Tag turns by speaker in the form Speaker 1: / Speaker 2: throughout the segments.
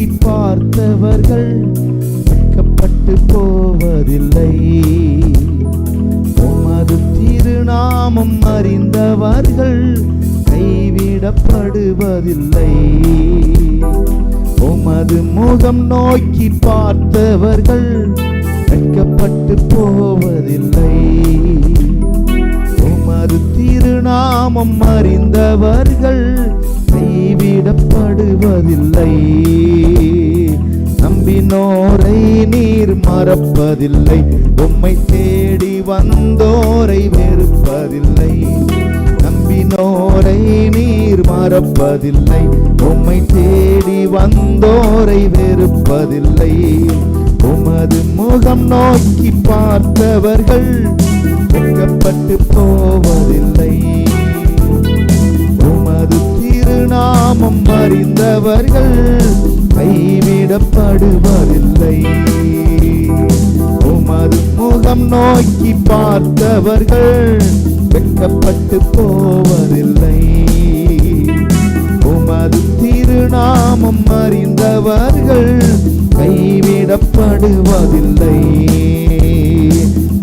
Speaker 1: நோக்கி பார்த்தவர்கள் வெட்கப்பட்டு போவதில்லை. உமது திருநாமம் அறிந்தவர்கள் கைவிடப்படுவதில்லை. உமது முகம் நோக்கி பார்த்தவர்கள் வெட்கப்பட்டு போவதில்லை. உமது திருநாமம் அறிந்தவர்கள் கைவிடப்படுவதில்லை. நம்பினோரை நீர் மறப்பதில்லை. உம்மை தேடி வந்தோரை வெறுப்பதில்லை. நம்பினோரை நீர் மறப்பதில்லை. உம்மை தேடி வந்தோரை வெறுப்பதில்லை. உமது முகம் நோக்கி பார்த்தவர்கள் வெட்கப்பட்டு போவதில்லை. உமது திருநாமம் அறிந்தவர்கள் கைவிடப்படுவதில்லை. உமது முகம் நோக்கி பார்த்தவர்கள் வெட்கப்பட்டு போவதில்லை. உமது திருநாமம் அறிந்தவர்கள் கைவிடப்படுவதில்லை.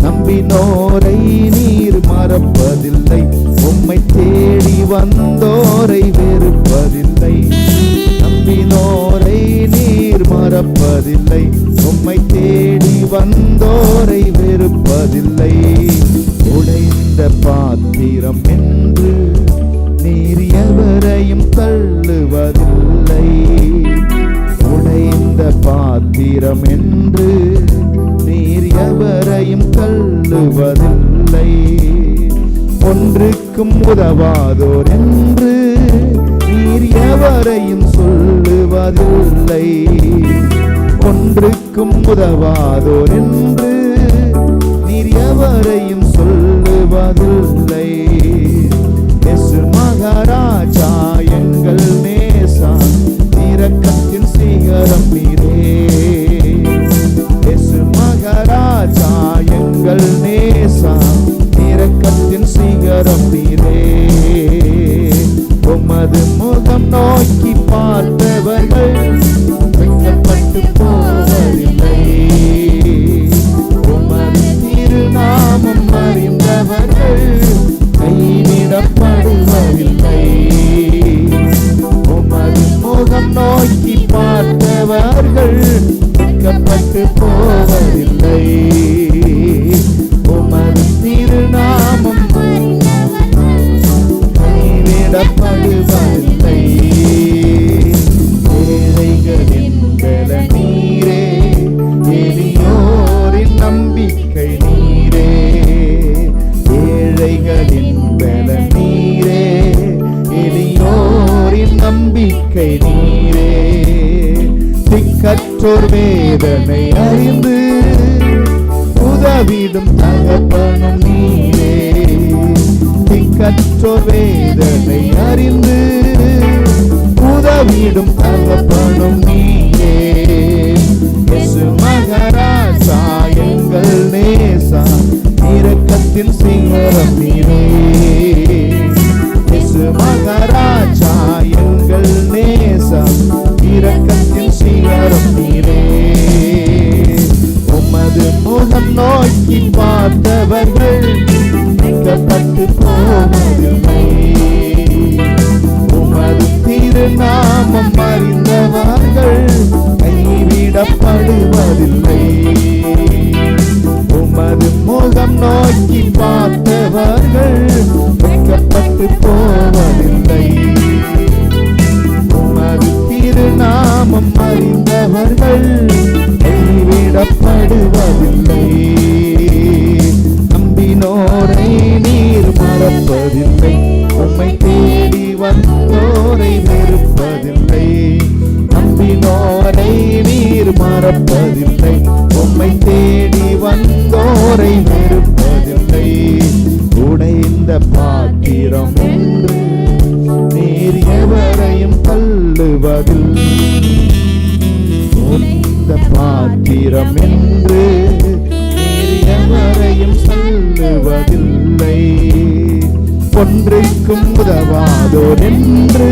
Speaker 1: நம்பினோரை நீர் மறப்பதில்லை. உம்மை தேடி வந்தோரை வெறுப்பதில்லை. நம்பினோரை நீர் மறப்பதில்லை. உம்மை தேடி வந்தோரை வெறுப்பதில்லை. உடைந்த பாத்திரம் என்று நீர் எவரையும் தள்ளுவதில்லை. உடைந்த பாத்திரம் என்று நீர் எவரையும் தள்ளுவதில்லை. ஒன்றுக்கும் உதவாதோர் என்று நீர் எவரையும் சொல்லுவதில்லை. ஒன்றுக்கும் உதவாதோர் என்று நீர் எவரையும் சொல்லுவதில்லை. இயேசு மகாராஜா எங்கள் நேசா இரக்கத்தின் சிகரம் நீரே. இயேசு மகாராஜா எங்கள் நேசா இரக்கத்தின் சிகரம் நீரே. உமது முகம் நோக்கி பார்த்தவர்கள் வெட்கப்பட்டு போவதில்லை. உமது திருநாமம் அறிந்தவர்கள் கைவிடப்படுவதில்லை. உமது முகம் நோக்கி பார்த்தவர்கள் வெட்கப்பட்டு போவதில்லை. உமது திருநாமம் கைவிடப்படுவதில்லை. ஏழைகளின் பல நீரே, எளியோரின் நம்பிக்கை நீரே. ஏழைகளின் பல நீரே, எளியோரின் நம்பிக்கை நீரே. திக்கற்றோர் வேதனை அறிந்து உதவிடும் தகப்பனும் நீரே. திக்கற்றோர் வேதனை அறிந்து உதவிடும் தகப்பனும் நீரே. இயேசு மகாராஜா எங்கள் நேசா இரக்கத்தின் சிகரம் நீரே. இயேசு மகாராஜா எங்கள் நேசா இரக்கத்தின் சிகரம் நீரே. உமது முகம் நோக்கி பார்த்தவர்கள் வெட்கப்பட்டு போவதில்லை. உமது திருநாமம் அறிந்தவர்கள் கைவிடப்படுவதில்லை. உமது முகம் நோக்கி பார்த்தவர்கள் வெட்கப்பட்டு போவதில்லை. உமது திருநாமம் அறிந்தவர்கள் கைவிடப்படுவதில்லை. நம்பினோரை நீர் மறப்பதில்லை. உம்மை தேடி வந்தோரை வெறுப்பதில்லை. நம்பினோரை நீர் மறப்பதில்லை. உம்மை தேடி வந்தோரை வெறுப்பதில்லை. உடைந்த பாத்திரம் என்று நீர் எவரையும் தள்ளுவதில்லை. உடைந்த பாத்திரம் என்று நீர் எவரையும் தள்ளுவதில்லை. ஒன்றுக்கும் உதவாதோர் என்று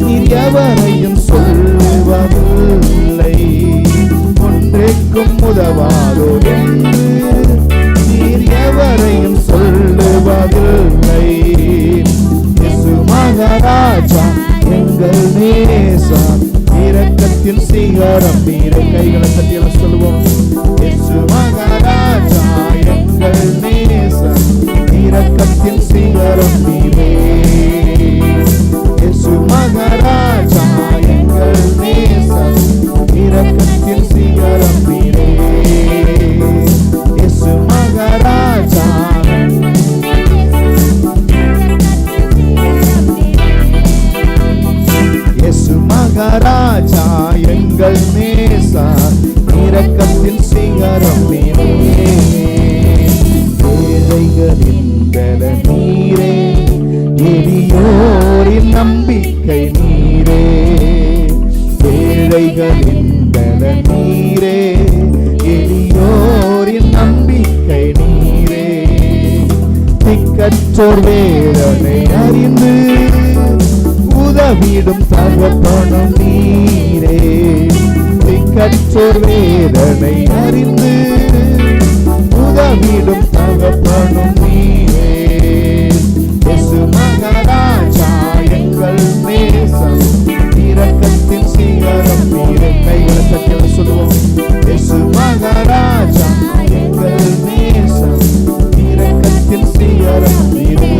Speaker 1: நீர் எவரையும் சொல்லுவதில்லை. சொல்லுவதில்லை. ஒன்றைக்கும் உதவாதோ என்று நீர் எவரையும் சொல்லுவதில்லை. இயேசு மகாராஜா எங்கள் நேசா, இரக்கத்தின் சிகரம் நீரை. கைகளை தட்டி சொல்லுவோம். இயேசு மகாராஜா எங்கள் நேசா, இரக்கத்தின் சிகரம் நீரே. இயேசு மகாராஜா எங்கள் நேசா, இரக்கத்தின் சிகரம் நீரே. இயேசு மகாராஜா இயேசு மகாராஜா எங்கள் நேசா, இரக்கத்தின் சிகரம் நீரே. ஏழைகளின் பலன் நீரே, எளியோரின் நம்பிக்கை நீரே. ஏழைகளின் பலன் நீரே, எளியோரின் நம்பிக்கை நீரே. திக்கற்றோர் வேதனை அறிந்து உதவிடும் தகப்பனும் நீரே. திக்கற்றோர் வேதனை அறிந்து உதவிடும் தகப்பனும் நீரே. இயேசு மகாராஜா எங்கள் நேசம், இரக்கத்தின் சிகரம் நீரே. கைகளை தட்டி சொல்லுவோம். இயேசு மகாராஜா எங்கள் நேசம், இரக்கத்தின் சிகரம் நீரே.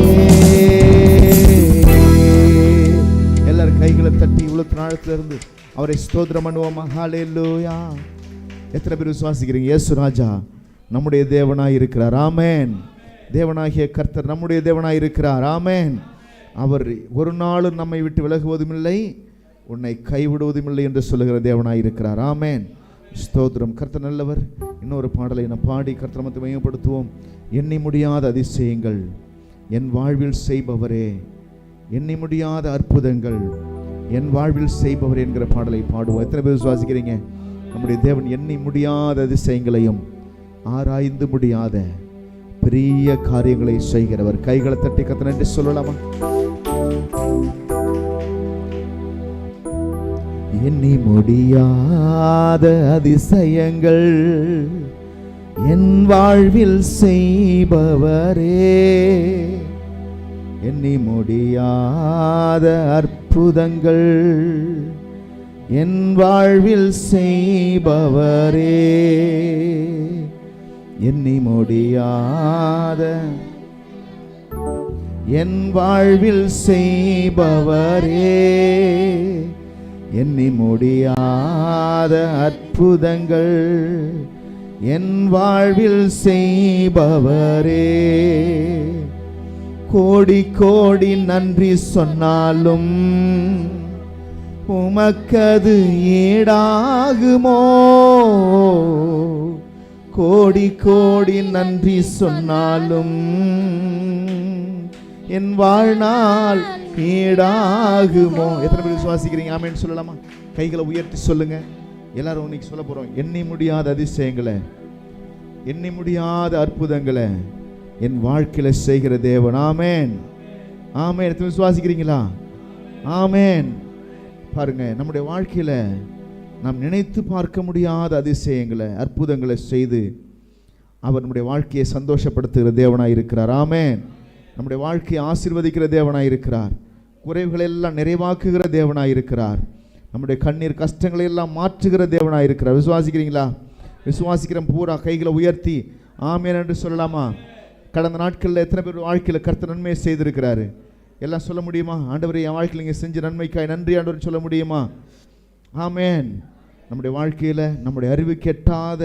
Speaker 1: எல்லாரும் கைகளை தட்டி இவ்வளவு நாளத்துல இருந்து அவரை ஸ்தோத்திரம் பண்ணுவோமா? ஹல்லேலூயா. எத்தனை பேர் விசுவாசிக்கிறீங்க? இயேசு ராஜா நம்முடைய தேவனாய் இருக்கிறார். ஆமென். தேவனாகிய கர்த்தர் நம்முடைய தேவனாய் இருக்கிறார். ஆமென். அவர் ஒரு நாளும் நம்மை விட்டு விலகுவதும் இல்லை, உன்னை கைவிடுவதும் இல்லை என்று சொல்லுகிற தேவனாய் இருக்கிறார். ஆமென். ஸ்தோத்திரம். கர்த்தர் நல்லவர். இன்னொரு பாடலை நாம் பாடி கர்த்தர் நாமத்தை மகிமைப்படுத்துவோம். எண்ணி முடியாத அதிசயங்கள் என் வாழ்வில் செய்பவரே, எண்ணி முடியாத அற்புதங்கள் என் வாழ்வில் செய்பவர் என்கிற பாடலை பாடுவோம். எத்தனை பேர் விசுவாசிக்கிறீங்க? நம்முடைய தேவன் எண்ணி முடியாத அதிசயங்களையும் ஆராய்ந்து முடியாத பெரிய காரியங்களை செய்கிறவர். கைகளை தட்டி கர்த்தர் நன்றி சொல்லலாமா? எண்ணி முடியாத அதிசயங்கள் என் வாழ்வில் செய்பவரே, எண்ணி முடியாத அற்புதங்கள் என் வாழ்வில் செய்பவரே. எண்ணி முடியாத என் வாழ்வில் செய்பவரே, எண்ணி முடியாத அற்புதங்கள் என் வாழ்வில் செய்பவரே. கோடி கோடி நன்றி சொன்னாலும் உமக்கது ஈடாகுமோ? கோடி கோடி நன்றி சொன்னாலும் என் வாழ்நாள் ஈடாகுமோ? எத்தனை பேர் விசுவாசிக்கிறீங்க? ஆமென் சொல்லலாமா? கைகளை உயர்த்தி சொல்லுங்க. எல்லாரும் இன்னைக்கு சொல்ல போறோம். எண்ணி முடியாத அதிசயங்களை, எண்ணி முடியாத அற்புதங்களை என் வாழ்க்கையில செய்கிற தேவன். ஆமென். ஆமென். விசுவாசிக்கிறீங்களா? ஆமென். பாருங்க, நம்முடைய வாழ்க்கையில நாம் நினைத்து பார்க்க முடியாத அதிசயங்களை, அற்புதங்களை செய்து அவர் நம்முடைய வாழ்க்கையை சந்தோஷப்படுத்துகிற தேவனாய் இருக்கிறார். ஆமென். நம்முடைய வாழ்க்கையை ஆசீர்வதிக்கிற தேவனாய் இருக்கிறார். குறைவுகளை எல்லாம் நிறைவாக்குகிற தேவனாய் இருக்கிறார். நம்முடைய கண்ணீர் கஷ்டங்களை எல்லாம் மாற்றுகிற தேவனாய் இருக்கிறார். விசுவாசிக்கிறீங்களா? விசுவாசிக்கிற பூரா கைகளை உயர்த்தி ஆமென் என்று சொல்லலாமா? கடந்த நாட்களில் எத்தனை பேர் வாழ்க்கையில் கர்த்தர் நன்மையை செய்திருக்கிறாரு? எல்லாம் சொல்ல முடியுமா? ஆண்டவரே, என் வாழ்க்கையில் நீங்கள் செஞ்ச நன்மைக்காய் நன்றி ஆண்டவர் சொல்ல முடியுமா? ஆமென். நம்முடைய வாழ்க்கையில் நம்முடைய அறிவுக்கு எட்டாத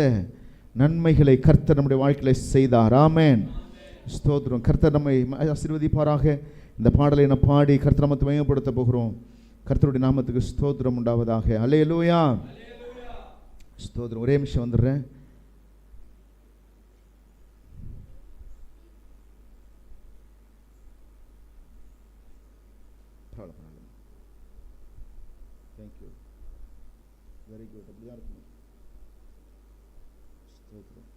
Speaker 1: நன்மைகளை கர்த்தர் நம்முடைய வாழ்க்கையில் செய்தார். ஆமென். ஸ்தோத்திரம். கர்த்தர் நம்மை ஆசீர்வதிப்பாராக. இந்த பாடலை நான் பாடி கர்த்தர் நாமத்தை மகிமைப்படுத்த போகிறோம். கர்த்தருடைய நாமத்துக்கு ஸ்தோத்திரம் உண்டாவதாக. அல்லேலூயா. ஸ்தோத்திரம். ஒரே நிமிஷம் வந்துடுறேன். தேங்க்யூ. Very good. அப்படியா இருக்கும். ஸ்தோத்திரம்.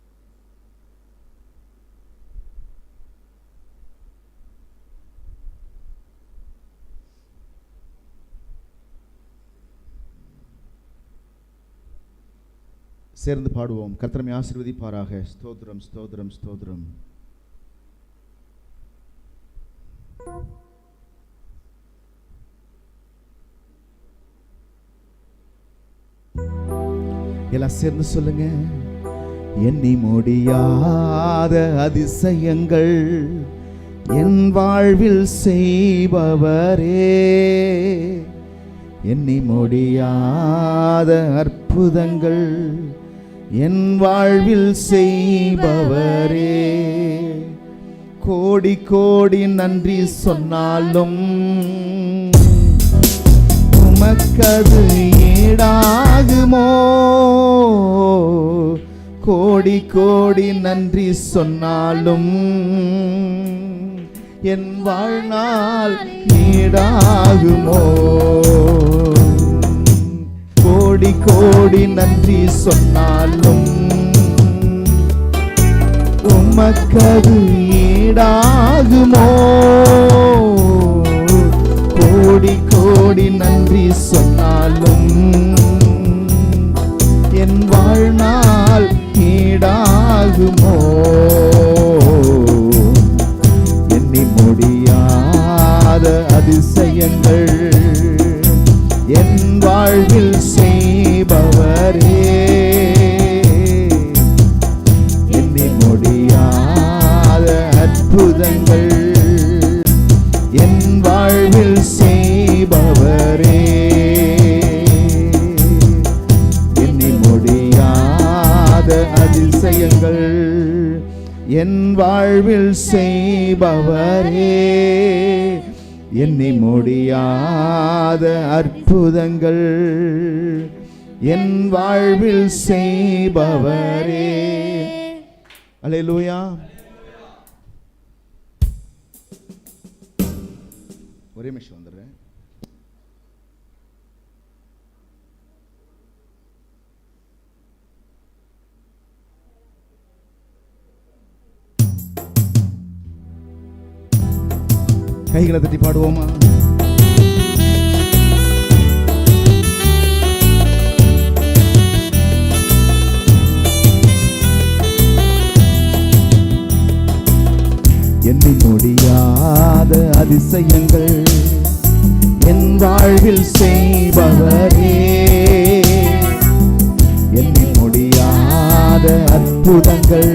Speaker 1: சேர்ந்து பாடுவோம். கர்த்தரை ஆசீர்வதிப்பாராக. ஸ்தோத்திரம், ஸ்தோத்திரம், ஸ்தோத்திரம். எல்லாம் சேர்ந்து சொல்லுங்க. எண்ணி முடியாத அதிசயங்கள் என் வாழ்வில் செய்பவரே, எண்ணி முடியாத அற்புதங்கள் என் வாழ்வில் செய்பவரே, கோடி கோடி நன்றி சொன்னாலும் உமக்கது ஈடாகுமோ, கோடி கோடி நன்றி சொன்னாலும் என் வாழ்நாள் ஈடாகுமோ, கோடி கோடி நன்றி சொன்னாலும் உமக்கது ஈடாகுமோ, கோடி கோடி நன்றி சொன்னாலும் என் வாழ்நாள் ஈடாகுமோ, எண்ணி முடியாத அதிசயங்கள் என் வாழ்வில் செய்பவரே, எண்ணி முடியாத அற்புதங்கள் என் வாழ்வில் செய்பவரே, எண்ணி முடியாத அதிசயங்கள் என் வாழ்வில் செய்பவரே, எண்ணி முடியாத அற்புதங்கள் என் வாழ்வில் செய்பவரே. அல்லேலூயா. ஒரே நிமிஷம் வந்துடுறேன். கைகளை தட்டி பாடுவோமா? எண்ணி முடியாத அதிசயங்கள் என் வாழ்வில் செய்பவரே, எண்ணி முடியாத அற்புதங்கள்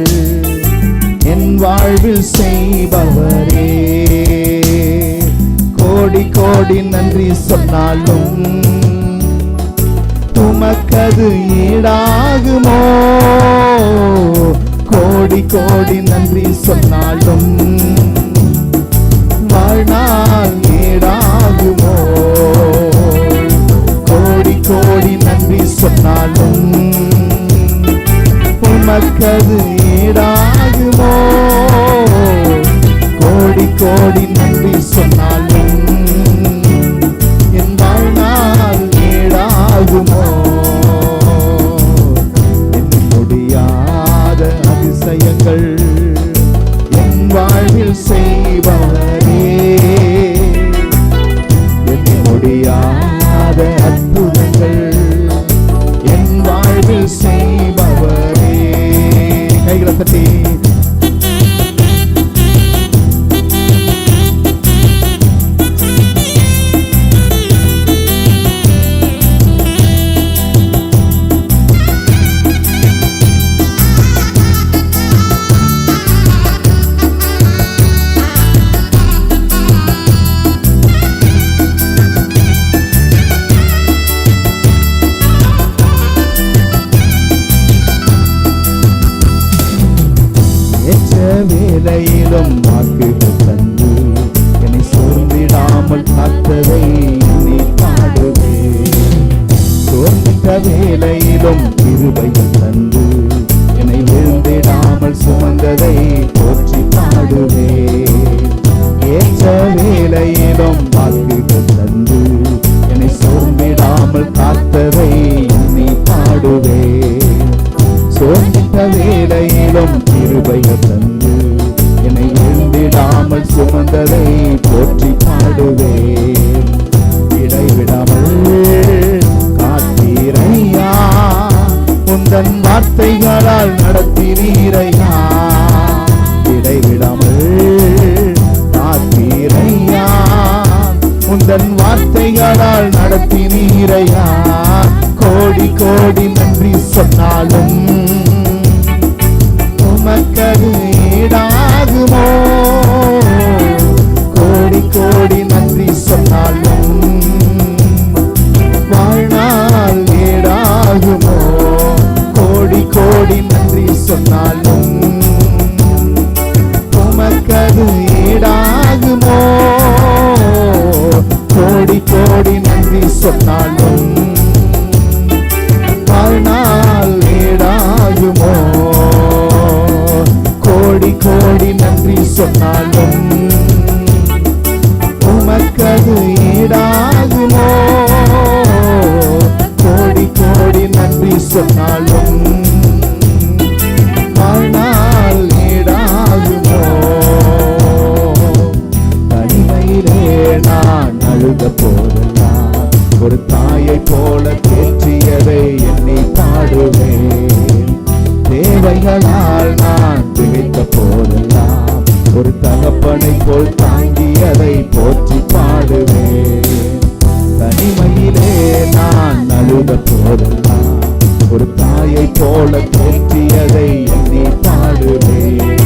Speaker 1: என் வாழ்வில் செய்பவரே, கோடி கோடி நன்றி சொன்னாலும் உமக்கது ஈடாகுமோ, கோடி கோடி நன்றி சொன்னாலும் வாழ்நாள் ஈடாகுமோ, கோடி கோடி நன்றி சொன்னாலும் உமக்கது ஈடாகுமோ, கோடி கோடி நன்றி சொன்னாலும் என் வாழ்நாள் ஈடாகுமோ, எண்ணி முடியாத அதிசயங்கள் என் வாழ்வில் செய்பவரே, எண்ணி முடியாத அற்புதங்கள் என் வாழ்வில் செய்பவரே. கைகளை தட்டி வேலையிலும் வாக்குகள் தந்து என்னை சோர்ந்திடாமல் காத்ததை நீ பாடுவே, சோர்ந்திட்ட வேலையிலும் கிருபைகள் தந்து என்னை விழுந்திடாமல் சுமந்ததை போற்றி பாடுவே, ஏற்ற வேலையிலும் வாக்குகள் தந்து என்னை சோர்ந்திடாமல் காத்ததை நீ பாடுவே, சோர்ந்திட்ட வேலையிலும் கிருபைகள் தந்து என்னை எழுந்திடாமல் சுமந்ததை போற்றி பாடுவேன், இடைவிடாமல் காத்தீரையா உந்த உந்தன் வார்த்தைகளால் நடத்தினீரையா, இடைவிடாமல் காத்தீரையா. உந்தன் வார்த்தைகளால் நடத்தினீரையா, கோடி கோடி நன்றி சொன்னாலும் உமக்கது ஈடாகுமோ. கோடி கோடி நன்றி சொன்னாலும் வாழ்நாள் ஈடாகுமோ. கோடி கோடி நன்றி சொன்னாலும் உமக்கது ஈடாகுமோ. கோடி கோடி நன்றி சொன்னாலும் வாழ்நாள் ஈடாகுமோ. கோடி கோடி நன்றி சொன்னாலும் உமக்கது ஈடாகுமோ. கோடி கோடி நன்றி சொன்னாலும் வாழ்நாள் ஈடாகுமோ. தனிமையிலே நான் அழுத போதெல்லாம் ஒரு தாயை போல தேற்றியதை எண்ணி பாடுவேன். தேவைகளால் நான் திகைத்த போதெல்லாம் ஒரு தகப்பனை போல் தாங்கியதை போற்றி பாடுவேன். தனிமையிலே நான் அழுத போதெல்லாம் ஒரு தாயை போல தேற்றியதை எண்ணி பாடுவேன்.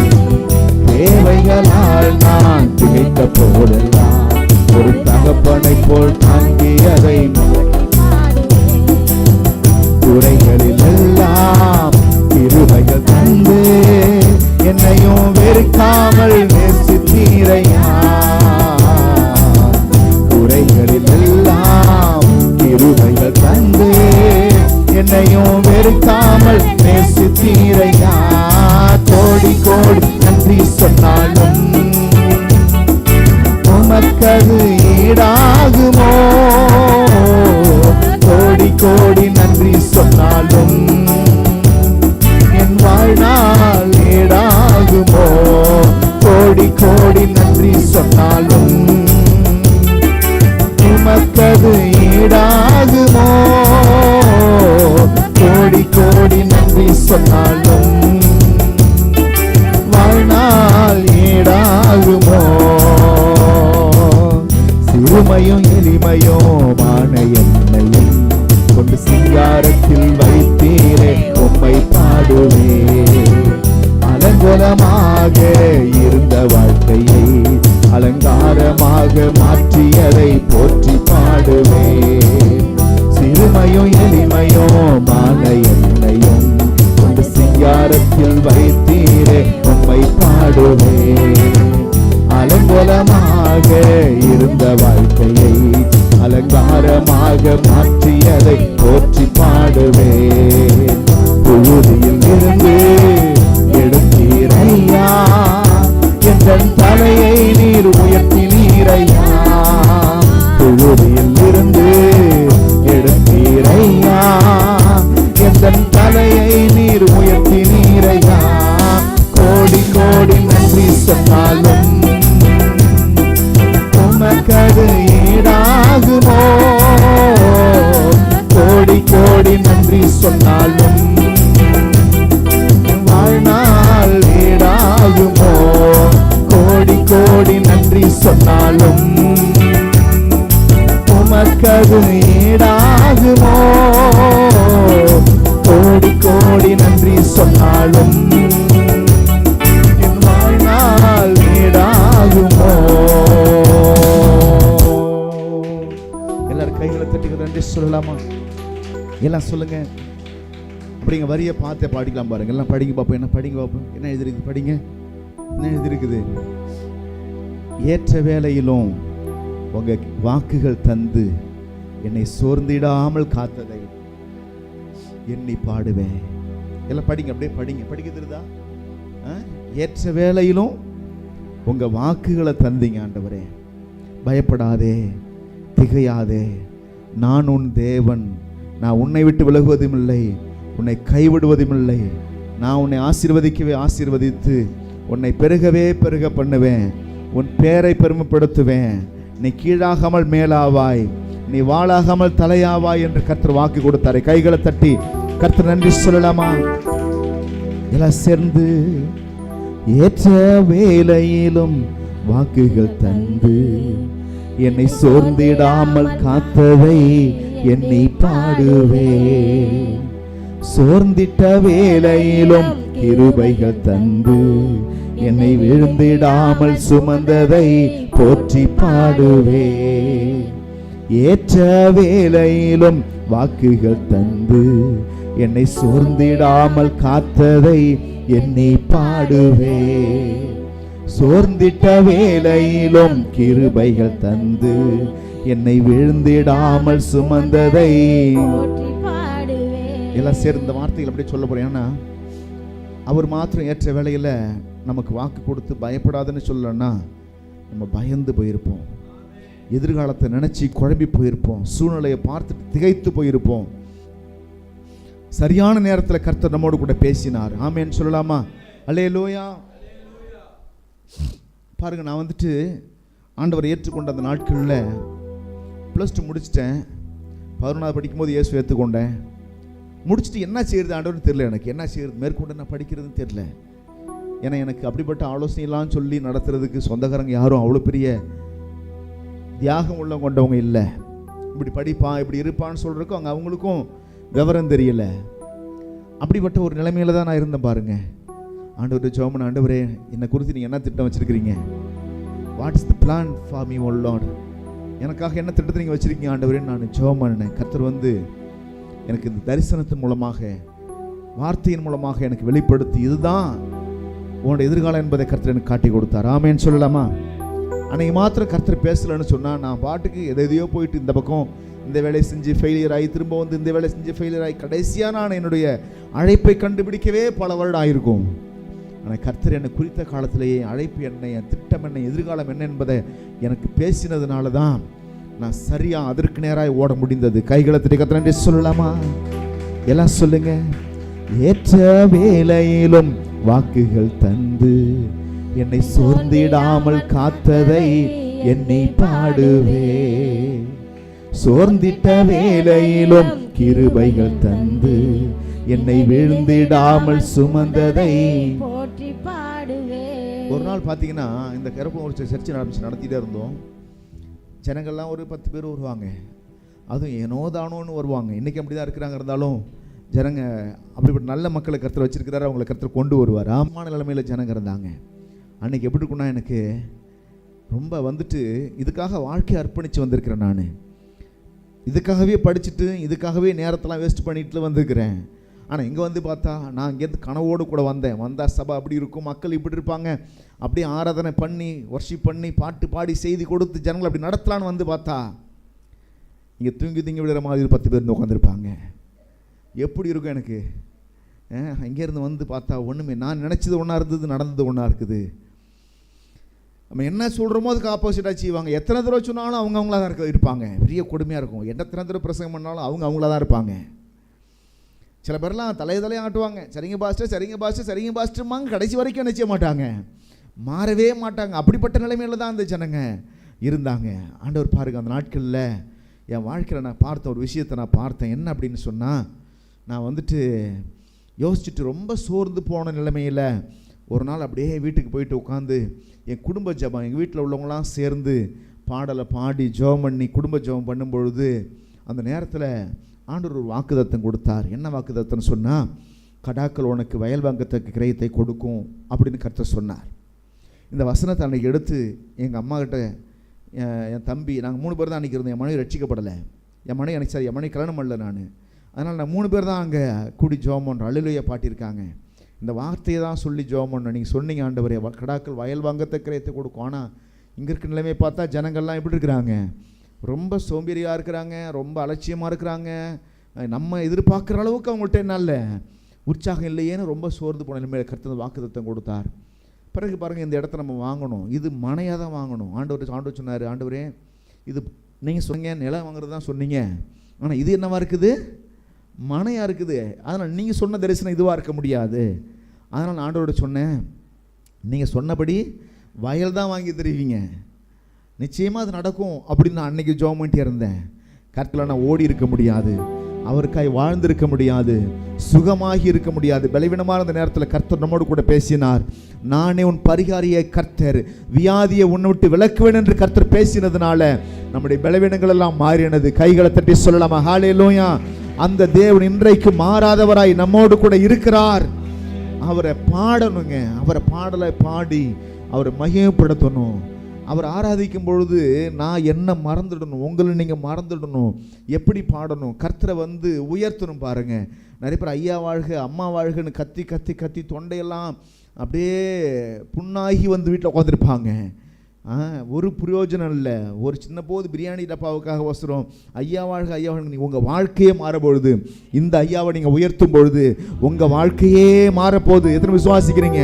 Speaker 1: தேவைகளால் நான் திகைத்த போதெல்லாம் ஒரு தகப்பனை போல் தாங்கியதை, குறைகளில் எல்லாம் கிருபைகள் தந்து என்னையும் வெறுக்காமல் நேசித்தீரையா. குறைகளில் எல்லாம் கிருபைகள் தந்து என்னையும் வெறுக்காமல் நேசித்தீரையா. கோடி கோடி நன்றி சொன்னாலும் உமக்கது ஈடாகுமோ. கோடி கோடி நன்றி சொன்னாலும் என் வாழ்நாள் ஈடாகுமோ. கோடி கோடி நன்றி சொன்னாலும் உமக்கது ஈடாகுமோ. கோடி கோடி நன்றி சொன்னாலும் வாழ்நாள் ஈடாகுமோ. சிறுமையும் எளிமையுமான என்னையும் கொண்டு சிங்காரத்தில் வைத்தீரே உம்மை பாடுவே. அலங்கோலமாக இருந்த வாழ்க்கையை அலங்காரமாக மாற்றியதை போற்றி பாடுவே. சிறுமையும் எளிமையுமான என்னையும் கொண்டு சிங்காரத்தில் வைத்தீரே உம்மை பாடுவே. அலங்கோலமாக இருந்த வாழ்க்கையை அலங்காரமாக மாற்றியதை போற்றி பாடுவேன். புழுதியில் இருந்து எடுத்தீரையா, என் தலையை நீர் உயர்த்தினீரையா. புழுதியில் இருந்து எடுத்தீரையா, என் தலையை நீர் உயர்த்தினீரையா. கோடி கோடி நன்றி சொன்னாலும் உமக்கது ஈடாகுமோ. கோடி கோடி நன்றி சொன்னாலும் வாழ்நாள் ஈடாகுமோ. கோடி கோடி நன்றி சொன்னாலும் உமக்கது ஈடாகுமோ. கோடி கோடி நன்றி சொன்னாலும் என் வாழ்நாள் ஈடாகுமோ. எல்லாரும் கைகளை தட்டி நன்றி சொல்லலாமா? எல்லாம் சொல்லுங்க. அப்படிங்க வரிய பார்த்து பாடிக்கலாம் பாருங்க. எல்லாம் படிங்க பார்ப்போம். என்ன படிங்க பார்ப்போம். என்ன எழுதிருக்கு படிங்க. என்ன எழுதிருக்குது? ஏற்ற வேளையிலும் உங்க வாக்குகள் தந்து என்னை சோர்ந்திடாமல் காத்ததை எண்ணி பாடுவேன். எல்லாம் படிங்க. அப்படியே படிங்க. படிக்க தெரியுதா? ஏற்ற வேளையிலும் உங்க வாக்குகளை தந்தீங்க ஆண்டவரே. பயப்படாதே, திகையாதே, நான் உன் தேவன், நான் உன்னை விட்டு விலகுவதும் இல்லை, உன்னை கைவிடுவதும் இல்லை. நான் உன்னை ஆசீர்வதிக்கவே ஆசீர்வதித்து உன்னை பெருகவே பெருக பண்ணுவேன். உன் பேரை பெருமைப்படுத்துவேன். நீ கீழாகாமல் மேலாவாய், நீ வாழாகாமல் தலையாவாய் என்று கர்த்தர் வாக்கு கொடுத்தாரே. கைகளை தட்டி கர்த்தர் நன்றி சொல்லலாமா? எல்லாம் சேர்ந்து ஏற்ற வேளையிலும் வாக்குகள் தந்து என்னை சோர்ந்திடாமல் காத்ததை என்னை பாடுவே. சோர்ந்திட்ட வேளையிலும் கிருபைகள் தந்து என்னை விழுந்திடாமல் சுமந்ததை போற்றி பாடுவே. ஏற்ற வேளையிலும் வாக்குகள் தந்து என்னை சோர்ந்திடாமல் காத்ததை என்னை பாடுவே. சோர்ந்திட்ட வேளையிலும் கிருபைகள் தந்து என்னை விழுந்திடாமல் சுமந்ததை எல்லாம் சேர்ந்த வார்த்தைகள் அப்படியே சொல்ல போறேன். ஏன்னா அவர் மாத்திரம் ஏற்ற வேளையில நமக்கு வாக்கு கொடுத்து பயப்படாதுன்னு சொல்லலன்னா நம்ம பயந்து போயிருப்போம், எதிர்காலத்தை நினைச்சு குழம்பி போயிருப்போம், சூழ்நிலையை பார்த்துட்டு திகைத்து போயிருப்போம். சரியான நேரத்தில் கர்த்தர் நம்மோடு கூட பேசினார். ஆமென் சொல்லலாமா? அல்லேலூயா. பாருங்க, நான் வந்துட்டு ஆண்டவரை ஏற்றுக்கொண்ட அந்த நாட்களில் +2 முடிச்சிட்டேன். 11வது படிக்கும்போது இயேசு ஏற்றுக்கொண்டேன். முடிச்சுட்டு என்ன செய்யறது ஆண்டவர்னு தெரியல, எனக்கு என்ன செய்யறது, மேற்கொண்டு நான் படிக்கிறதுன்னு தெரியல. ஏன்னா எனக்கு அப்படிப்பட்ட ஆலோசனையெல்லாம் சொல்லி நடத்துறதுக்கு சொந்தக்காரங்க யாரும் அவ்வளோ பெரிய தியாகம் உள்ள கொண்டவங்க இல்லை. இப்படி படிப்பான் இப்படி இருப்பான்னு சொல்றதுக்கும் அவங்களுக்கும் விவரம் தெரியல. அப்படிப்பட்ட ஒரு நிலைமையில தான் நான் இருந்தேன். பாருங்க, ஆண்டவரே ஜெபம், ஆண்டவரே என்னை குறித்து நீங்கள் என்ன திட்டம் வச்சிருக்கிறீங்க? What is the plan for me O lord? எனக்காக என்ன திட்டத்தை நீங்கள் வச்சிருக்கீங்க ஆண்டவரே? நான் ஜெபம் பண்ணேன். கர்த்தர் வந்து எனக்கு இந்த தரிசனத்தின் மூலமாக, வார்த்தையின் மூலமாக எனக்கு வெளிப்படுத்தி இதுதான் உன்னோட எதிர்காலம் என்பதை கர்த்தர் எனக்கு காட்டி கொடுத்தார். ஆமென் சொல்லலாமா? அன்னைக்கு மாத்திரம் கர்த்தர் பேசலன்னு சொன்னால் நான் பாட்டுக்கு எதையோ போயிட்டு இந்த பக்கம் இந்த வேலையை செஞ்சு ஃபெயிலியர் ஆகி, திரும்ப வந்து இந்த வேலை செஞ்சு ஃபெயிலியர் ஆகி, கடைசியாக நான் என்னுடைய அழைப்பை கண்டுபிடிக்கவே பல வருடம் ஆயிருக்கும். ஆனால் கர்த்தர் என்னை குறித்த காலத்திலேயே அழைப்பு என்ன, என் திட்டம் என்ன, எதிர்காலம் என்ன என்பதை எனக்கு பேசினதுனால தான் நான் சரியா அதற்கு நேராக ஓட முடிந்தது. கைகளை தட்டி கர்த்தர் நன்றி சொல்லலாமா? எல்லாம் சொல்லுங்க. ஏற்ற வேளையிலும் வாக்குகள் தந்து என்னை சோர்ந்திடாமல் காத்ததை என்னை பாடுவே. சோர்ந்திட்ட வேளையிலும் கிருபைகள் தந்து என்னை விழுந்திடாமல் சுமந்ததை போற்றி பாடுவே. ஒரு நாள் பார்த்தீங்கன்னா இந்த கருப்பூர் சர்ச்சை நடத்திட்டே இருந்தோம். ஜனங்கள்லாம் ஒரு 10 பேர் வருவாங்க, அதுவும் ஏனோதானோன்னு வருவாங்க. இன்றைக்கி அப்படி தான் இருக்கிறாங்க. இருந்தாலும் ஜனங்க அப்படிப்பட்ட நல்ல மக்களை கர்த்தர் வச்சிருக்கிறாரு, அவங்களை கர்த்தர் கொண்டு வருவார். ஆமான நிலைமையில் ஜனங்க இருந்தாங்க. அன்றைக்கி எப்படி இருக்குன்னா, எனக்கு ரொம்ப வந்துட்டு இதுக்காக வாழ்க்கையை அர்ப்பணித்து வந்திருக்கிறேன். நான் இதுக்காகவே படிச்சுட்டு இதுக்காகவே நேரத்தெல்லாம் வேஸ்ட் பண்ணிட்டு வந்திருக்கிறேன். ஆனால் இங்கே வந்து பார்த்தா நான் இங்கேருந்து கனவோடு கூட வந்தால் சபை அப்படி இருக்கும், மக்கள் இப்படி இருப்பாங்க, அப்படியே ஆராதனை பண்ணி வர்ஷிப் பண்ணி பாட்டு பாடி செய்தி கொடுத்து ஜனங்களை அப்படி நடத்தலான்னு வந்து பார்த்தா இங்கே தூங்கி விடுற மாதிரி 10 பேர் உட்காந்துருப்பாங்க. எப்படி இருக்கும் எனக்கு? அங்கேருந்து வந்து பார்த்தா ஒன்றுமே, நான் நினச்சது ஒன்றா இருந்தது, நடந்தது ஒன்றா இருக்குது. நம்ம என்ன சொல்கிறோமோ அதுக்கு ஆப்போசிட்டாக செய்வாங்க. எத்தனை தடவை சொன்னாலும் அவங்களா தான் இருப்பாங்க. பெரிய கொடுமையாக இருக்கும். எத்தனை தடவை பிரசங்கம் பண்ணாலும் அவங்களா தான் இருப்பாங்க. சில பேர்லாம் தலையை ஆட்டுவாங்க, சரிங்க பாஸ்டர் சரிங்க பாஸ்டர் சரிங்க பாஸ்டர்மாங்க, கடைசி வரைக்கும் என்ன செய்ய மாட்டாங்க, மாறவே மாட்டாங்க. அப்படிப்பட்ட நிலைமையில் தான் அந்த ஜனங்க இருந்தாங்க. ஆண்டவர் பாருங்க, அந்த நாட்களில் என் வாழ்க்கையில் நான் பார்த்த ஒரு விஷயத்தை நான் பார்த்தேன். என்ன அப்படின்னு சொன்னால், நான் வந்துட்டு யோசிச்சுட்டு ரொம்ப சோர்ந்து போன நிலைமையில் ஒரு நாள் அப்படியே வீட்டுக்கு போயிட்டு உட்காந்து என் குடும்ப ஜெபம், எங்கள் வீட்டில் உள்ளவங்களாம் சேர்ந்து பாடலை பாடி ஜெபம் பண்ணி குடும்ப ஜெபம் பண்ணும்பொழுது அந்த நேரத்தில் ஆண்டவர் ஒரு வாக்குத்தத்தம் கொடுத்தார். என்ன வாக்குத்தத்தம்னு சொன்னால், கடாக்கள் உனக்கு வயல் வாங்கத்தக்க கிரயத்தை கொடுக்கும் அப்படின்னு கர்த்தர் சொன்னார். இந்த வசனத்தை அன்றைக்கி எடுத்து எங்கள் அம்மா கிட்ட, என் தம்பி, நாங்கள் 3 பேர் தான் அன்றைக்கி இருந்தோம். என் மனைவி ரட்சிக்கப்படலை. என் மனைவி கல்யாணம் பண்ணல நான். அதனால் நான் 3 பேர் தான் அங்கே கூடி ஜெபம் பண்ணுறோம். அல்லேலூயா பாட்டியிருக்காங்க. இந்த வார்த்தையை தான் சொல்லி ஜெபம் பண்ணோம். நீங்கள் சொன்னீங்க ஆண்டவரே, கடாக்கள் வயல் வாங்கத்தக்க கிரயத்தை கொடுக்கும். ஆனால் இங்கே இருக்கிற நிலைமையை பார்த்தா ஜனங்கள்லாம் எப்படி இருக்கிறாங்க, ரொம்ப சோம்பேறியாக இருக்கிறாங்க, ரொம்ப அலட்சியமாக இருக்கிறாங்க. நம்ம எதிர்பார்க்குற அளவுக்கு அவங்கள்ட்ட என்ன இல்லை, உற்சாகம் இல்லையேன்னு ரொம்ப சோர்ந்து போன நிலைமையில் கர்த்தர் வாக்குத்தத்தம் கொடுத்தார். பிறகு பாருங்கள், இந்த இடத்த நம்ம வாங்கணும், இது மனையாக தான் வாங்கணும். ஆண்டவர் சொன்னார், ஆண்டவரே இது நீங்கள் சொன்னீங்க நிலம் வாங்குறது தான் சொன்னீங்க, ஆனால் இது என்னவா இருக்குது, மனையாக இருக்குது. அதனால் நீங்கள் சொன்ன தரிசனம் இதுவாக இருக்க முடியாது. அதனால் ஆண்டவரோட சொன்னேன், நீங்கள் சொன்னபடி வயல் தான் வாங்கி தருவீங்க, நிச்சயமாக அது நடக்கும் அப்படின்னு நான் அன்றைக்கி ஜெபம் பண்ணிட்டே இருந்தேன். கர்த்தரால் நான் ஓடி இருக்க முடியாது. அவருக்காய் வாழ்ந்திருக்க முடியாது, சுகமாகி இருக்க முடியாது. பலவீனமான அந்த நேரத்தில் கர்த்தர் நம்மோடு கூட பேசினார். நானே உன் பரிகாரியை கர்த்தர், வியாதியை உன்னை விட்டு விலக்குவேன் என்று கர்த்தர் பேசினதுனால நம்முடைய பலவீனங்கள் எல்லாம் மாறினது. கைகளை தட்டி சொல்லலாமா? ஹல்லேலூயா. அந்த தேவன் இன்றைக்கு மாறாதவராய் நம்மோடு கூட இருக்கிறார். அவரை பாடணுங்க. அவரை பாடலை பாடி அவரை மகிமைப்படுத்தணும். அவர் ஆராதிக்கும் பொழுது நான் என்ன மறந்துடணும், உங்களை நீங்கள் மறந்துடணும். எப்படி பாடணும்? கர்த்தரை உயர்த்தணும். பாருங்க, நிறைய பேர் ஐயா வாழ்க அம்மா வாழ்கன்னு கத்தி கத்தி கத்தி தொண்டையெல்லாம் அப்படியே புண்ணாகி வீட்டில் உட்காந்துருப்பாங்க. ஒரு பிரயோஜனம் இல்லை. ஒரு சின்ன போது பிரியாணி டப்பாவுக்காக அவசரம் ஐயா வாழ்க ஐயா வாழ்க. உங்கள் வாழ்க்கையே மாறப்போகுது. இந்த ஐயாவை நீங்கள் உயர்த்தும் பொழுது உங்கள் வாழ்க்கையே மாறப்போகுது. எத்தனை விசுவாசிக்கிறீங்க?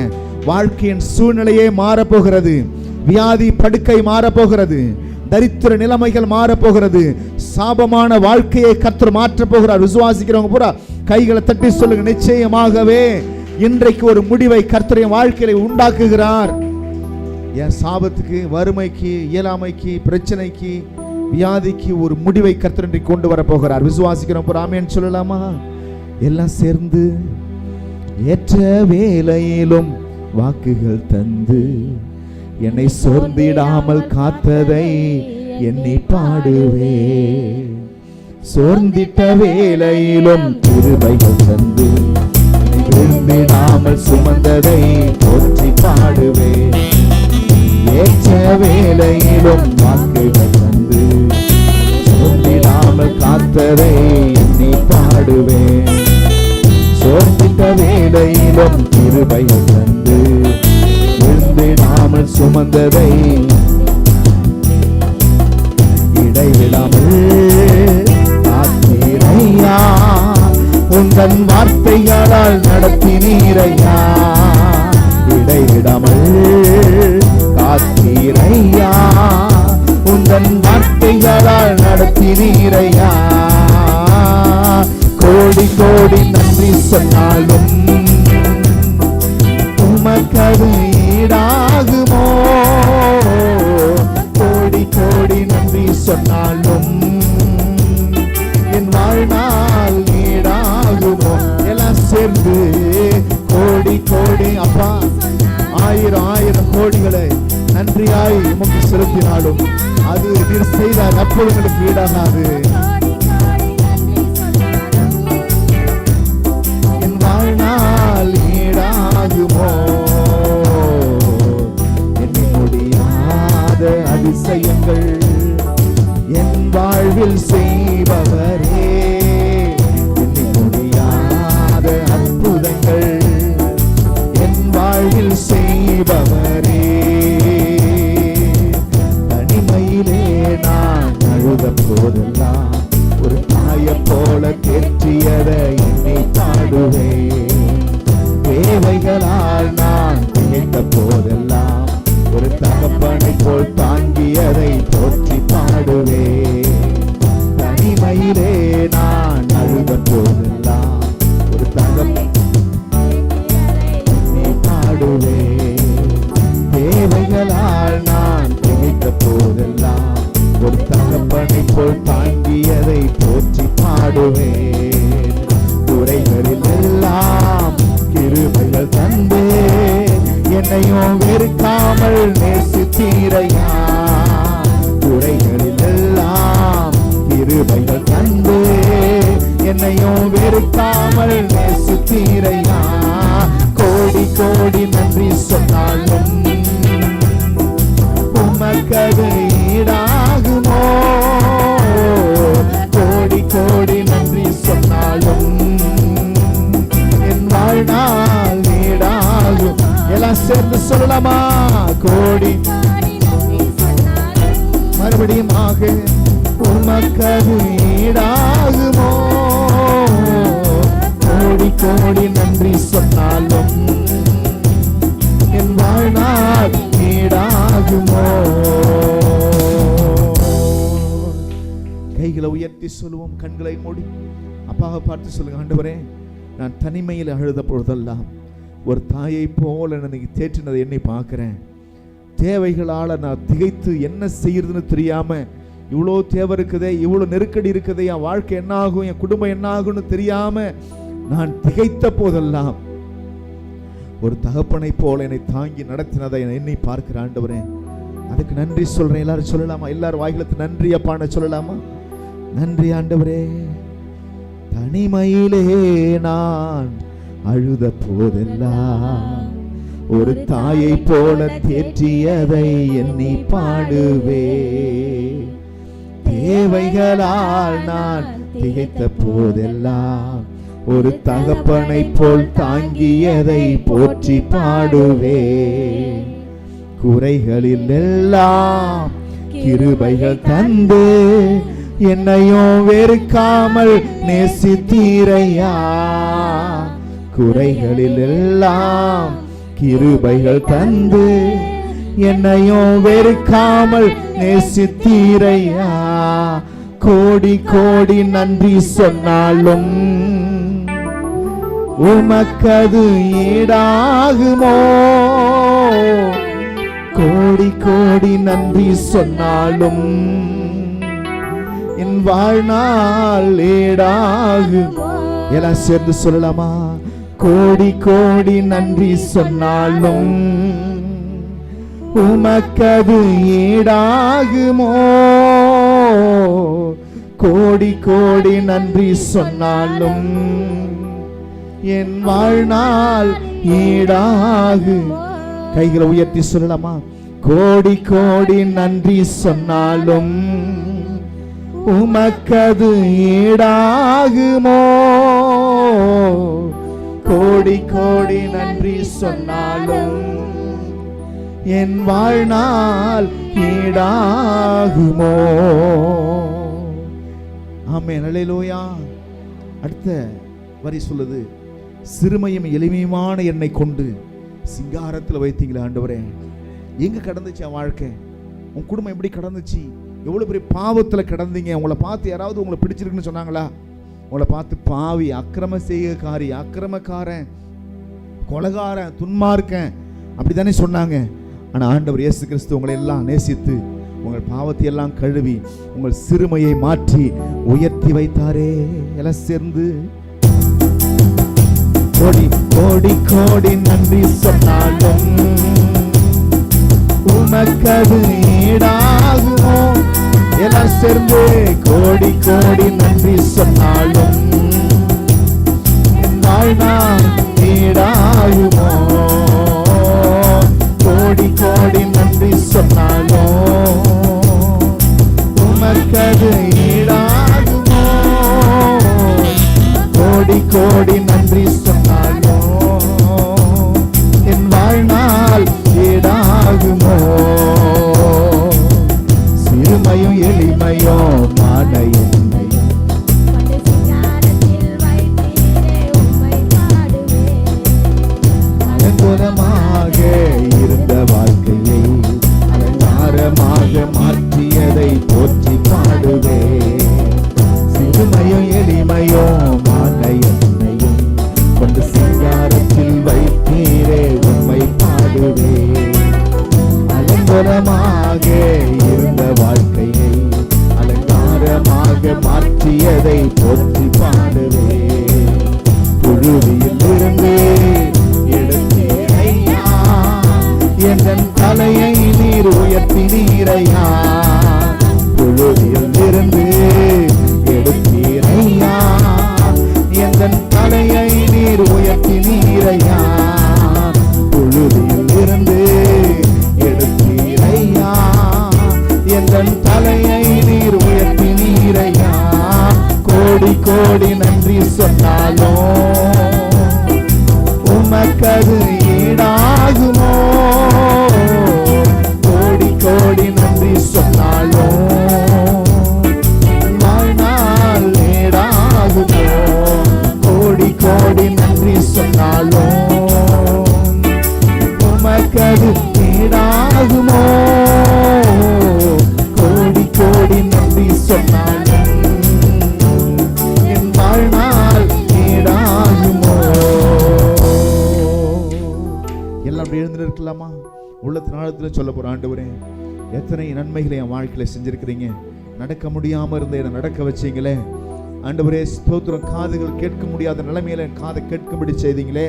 Speaker 1: வாழ்க்கையின் சூழ்நிலையே மாறப்போகிறது. வியாதி படுக்கை மாறப்போகிறது. தரித்திர நிலைமைகள் மாறப்போகிறது. சாபமான வாழ்க்கையை கர்த்தர் மாற்றப் போகிறார். விசுவாசிக்கிறவங்க பூரா கைகளை தட்டி சொல்லுங்க, நிச்சயமாகவே இன்றைக்கு ஒரு முடிவை கர்த்தர் என் வாழ்க்கையில உண்டாக்குகிறார். என் சாபத்துக்கு, வறுமைக்கு, இயலாமைக்கு, பிரச்சனைக்கு, வியாதிக்கு ஒரு முடிவை கர்த்தர் இன்றைக்கு கொண்டு வர போகிறார். விசுவாசிக்கிறோம் பூரா ஆமென் சொல்லலாமா? எல்லாம் சேர்ந்து ஏற்ற வேளையிலும் வாக்குகள் தந்து என்னை சோர்ந்திடாமல் காத்ததை எண்ணி பாடுவே. சோர்ந்திட்ட வேளையிலும் கிருபைகள் தந்து விரும்பிடாமல் சுமந்ததை போற்றி பாடுவே. ஏற்ற வேளையிலும் வாக்குகள் தந்து சோர்ந்திடாமல் காத்ததை எண்ணி பாடுவே. சோர்ந்திட்ட வேளையிலும் கிருபைகள் தந்து விரும்பிடாமல் சுமந்ததை இடைவிடாமல் காத்தீரையா. உந்தன் வார்த்தைகளால் நடத்தினீரையா. இடைவிடாமல் காத்தீரையா. உந்தன் வார்த்தைகளால் நடத்தினீரையா. கோடி கோடி நன்றி சொன்னாலும் உமக்கது ஈடாகுமோ? கோடி கோடி நன்றி சொன்னாலும் என் வாழ்நாள் ஈடாகுமோ? எல்லாம் சேர்ந்து கோடி கோடி அப்பா, ஆயிரம் ஆயிரம் கோடிகளை நன்றியாய் உமக்கு செலுத்தினாலும் அது நீர் செய்த நற்பொழுங்களுக்கு ஈடாகாது. என் வாழ்நாள் ஈடாகுமோ? எண்ணி முடியாத அதிசயங்கள் என் வாழ்வில் செய்பவரே. எண்ணி முடியாத அற்புதங்கள் என் வாழ்வில் செய்பவரே. தனிமையிலே நான் அழுத போதெல்லாம் ஒரு தாயை போல தேற்றியதை என்னை பாடுவேன். தேவைகளால் நான் நினைத்த போதெல்லாம் ஒரு தகப்பனை போல் தாங்கியதை போற்றி பாடுவேன். தனிமையிலே நான் அழுத போதெல்லாம் ஒரு தகப்பனை பாடுவேன். தேவைகளால் நான் நினைத்த போதெல்லாம் ஒரு தகப்பனை போல் தாங்கியதை போற்றி பாடுவேன். துறைகளில் எல்லாம் கிருபைகள் தந்தே என்னையும் வெறுக்காமல் நேசித்தீரையா. துறைகளில் எல்லாம் கிருபைகள் தந்தே என்னையும் வெறுக்காமல் நேசித்தீரையா. கோடி கோடி நன்றி சொன்னாலும் உமக்கது ஈடாகுமோ? கோடி கோடி நன்றி சொன்னாலும் என் வாழ்நாள் ஈடாகும். எல்லாம் சேர்ந்து சொல்லலாமா? கோடி மறுபடியும் உமக்கது ஈடாகுமோ? கோடி கோடி நன்றி சொன்னாலும் என் வாழ்நாள் ஈடாகுமோ? கைகளை உயர்த்தி சொல்லுவோம், கண்களை மூடி அப்பாவை பார்த்து சொல்லுங்க, ஆண்டவரே, நான் தனிமையில் அழுத பொழுதெல்லாம் ஒரு தாயை போல என்னை தேற்றினதை எண்ணி பார்க்கிறேன். தேவைகளால் நான் திகைத்து என்ன செய்யறதுன்னு தெரியாம இவ்வளோ தேவை இருக்குதே, இவ்வளோ நெருக்கடி இருக்குதே, என் வாழ்க்கை என்ன ஆகும், என் குடும்பம் என்ன ஆகும்னு தெரியாம நான் திகைத்த போதெல்லாம் ஒரு தகப்பனை போல என்னை தாங்கி நடத்தினதை எண்ணி பார்க்கிற ஆண்டவரே, அதுக்கு நன்றி சொல்றேன். எல்லாரும் சொல்லலாமா? எல்லாரும் வாய்களுக்கு நன்றி அப்பான்னு சொல்லலாமா? நன்றி ஆண்டவரே. தனிமையிலே நான் அழுத போதெல்லாம் ஒரு தாயை போல தேற்றியதை எண்ணி பாடுவே. தேவைகளால் நான் திகைத்த போதெல்லாம் ஒரு தகப்பனை போல் தாங்கியதை போற்றி பாடுவே. குறைகளில் எல்லாம் கிருபைகள் தந்து என்னையும் வெறுக்காமல் நேசித்தீரையா. குறைகளில் எல்லாம் கிருபைகள் தந்து என்னையும் வெறுக்காமல் நேசித்தீரையா. கோடி கோடி நன்றி சொன்னாலும் உமக்கது ஈடாகுமோ? கோடி கோடி நன்றி சொன்னாலும் என் வாழ்நாள் ஈடாகுமோ? எல்லாம் சேர்ந்து சொல்லலாமா? கோடி கோடி நன்றி சொன்னாலும் உமக்கது ஈடாகுமோ? கோடி கோடி நன்றி சொன்னாலும் என் வாழ்நாள் ஈடாகு. கைகளை உயர்த்தி சொல்லலாமா? கோடி கோடி நன்றி சொன்னாலும் உமக்கது ஈடாகுமோ? கோடி கோடி நன்றி சொன்னாலும் என் வாழ்நாள் ஈடாகுமோ? ஆமென், அல்லேலூயா. அடுத்த வரி சொல்லுது, சிறுமையும் எளிமையுமான என்னை கொண்டு சிங்காரத்தில் வைத்தீங்களே ஆண்டவரே. எங்க கடந்துச்சு என் வாழ்க்கை? உன் குடும்பம் எப்படி கடந்துச்சு? எவ்வளவு பெரிய பாவத்தில் கிடந்தீங்க. உங்களை பார்த்து யாராவது உங்களை பிடிச்சிருக்குன்னு சொன்னாங்களா? உங்களை பார்த்து பாவி, அக்கிரம செய்யக்காரி, அக்கிரமக்காரன், கொலைகாரன், துன்மார்க்கன் அப்படித்தானே சொன்னாங்க. ஆனா ஆண்டவர் இயேசு கிறிஸ்து உங்களை எல்லாம் நேசித்து உங்கள் பாவத்தை எல்லாம் கழுவி உங்கள் சிறுமையை மாற்றி உயர்த்தி வைத்தாரே. எல்லாம் சேர்ந்து கோடி கோடி கோடி நன்றி சொன்னாலும் உமக்கது ஈடாகுமோ? எல்லாம் சேர்ந்து கோடி கோடி நன்றி சொன்னாலும் என் வாழ்நாள் ஈடாகுமோ? கோடி கோடி நன்றி சொன்னாலும் உமக்கது ஈடாகுமோ? கோடி கோடி நன்றி சொன்னாலும் என் வாழ்நாள் ஈடாகுமோ? சிறுமையும் எளிமையும் மான என்னையும் அலங்கோலமாக இருந்த வாழ்க்கையை அலங்காரமாக மாற்றியதை போற்றி பாடுவே. சிறுமையும் எளிமையும் மான என்னையும் கொண்டு சிங்காரத்தில் வைத்தீரே உம்மை பாடுவே. அலங்கோலமாக இருந்த வாழ்க்கையை அலங்காரமாக மாற்றியதை போற்றி பாடுவே. புழுதியில் இருந்து எடுத்தீரையா, என் தலையை நீர் உயர்த்தினீரையா. புழுதியில் இருந்து எடுத்தீரையா, என் தலையை நீர் உயர்த்தினீரையா. புழுதியில் இருந்து எடுத்தீரையா, என் தலையை நீர் உயர்த்தினீரையா. கோடி கோடி நன்றி சொன்னாலும் உமக்கது ஈடாகுமோ? கோடி கோடி நன்றி சொன்னாலும் வாழ்நாள் ஈடாகுமோ? கோடி கோடி நன்றி சொன்னாலும் உமக்கது ஈடாகுமோ? கோடி கோடி நன்றி சொன்னாலும் என் வாழ்நாள் ஈடாகுமோ? எல்லாம் அப்படி எழுந்து இருக்கலாமா? உள்ளத்தின் ஆழத்தில் சொல்ல போற, ஆண்டவரே எத்தனை நன்மைகளை என் வாழ்க்கையில செஞ்சிருக்கிறீங்க. நடக்க முடியாம இருந்த என்னை நடக்க வச்சீங்களே ஆண்டவரே, ஸ்தோத்திரம். காதுகள் கேட்க முடியாத நிலைமையில காதை கேட்கும்படி செய்தீங்களே.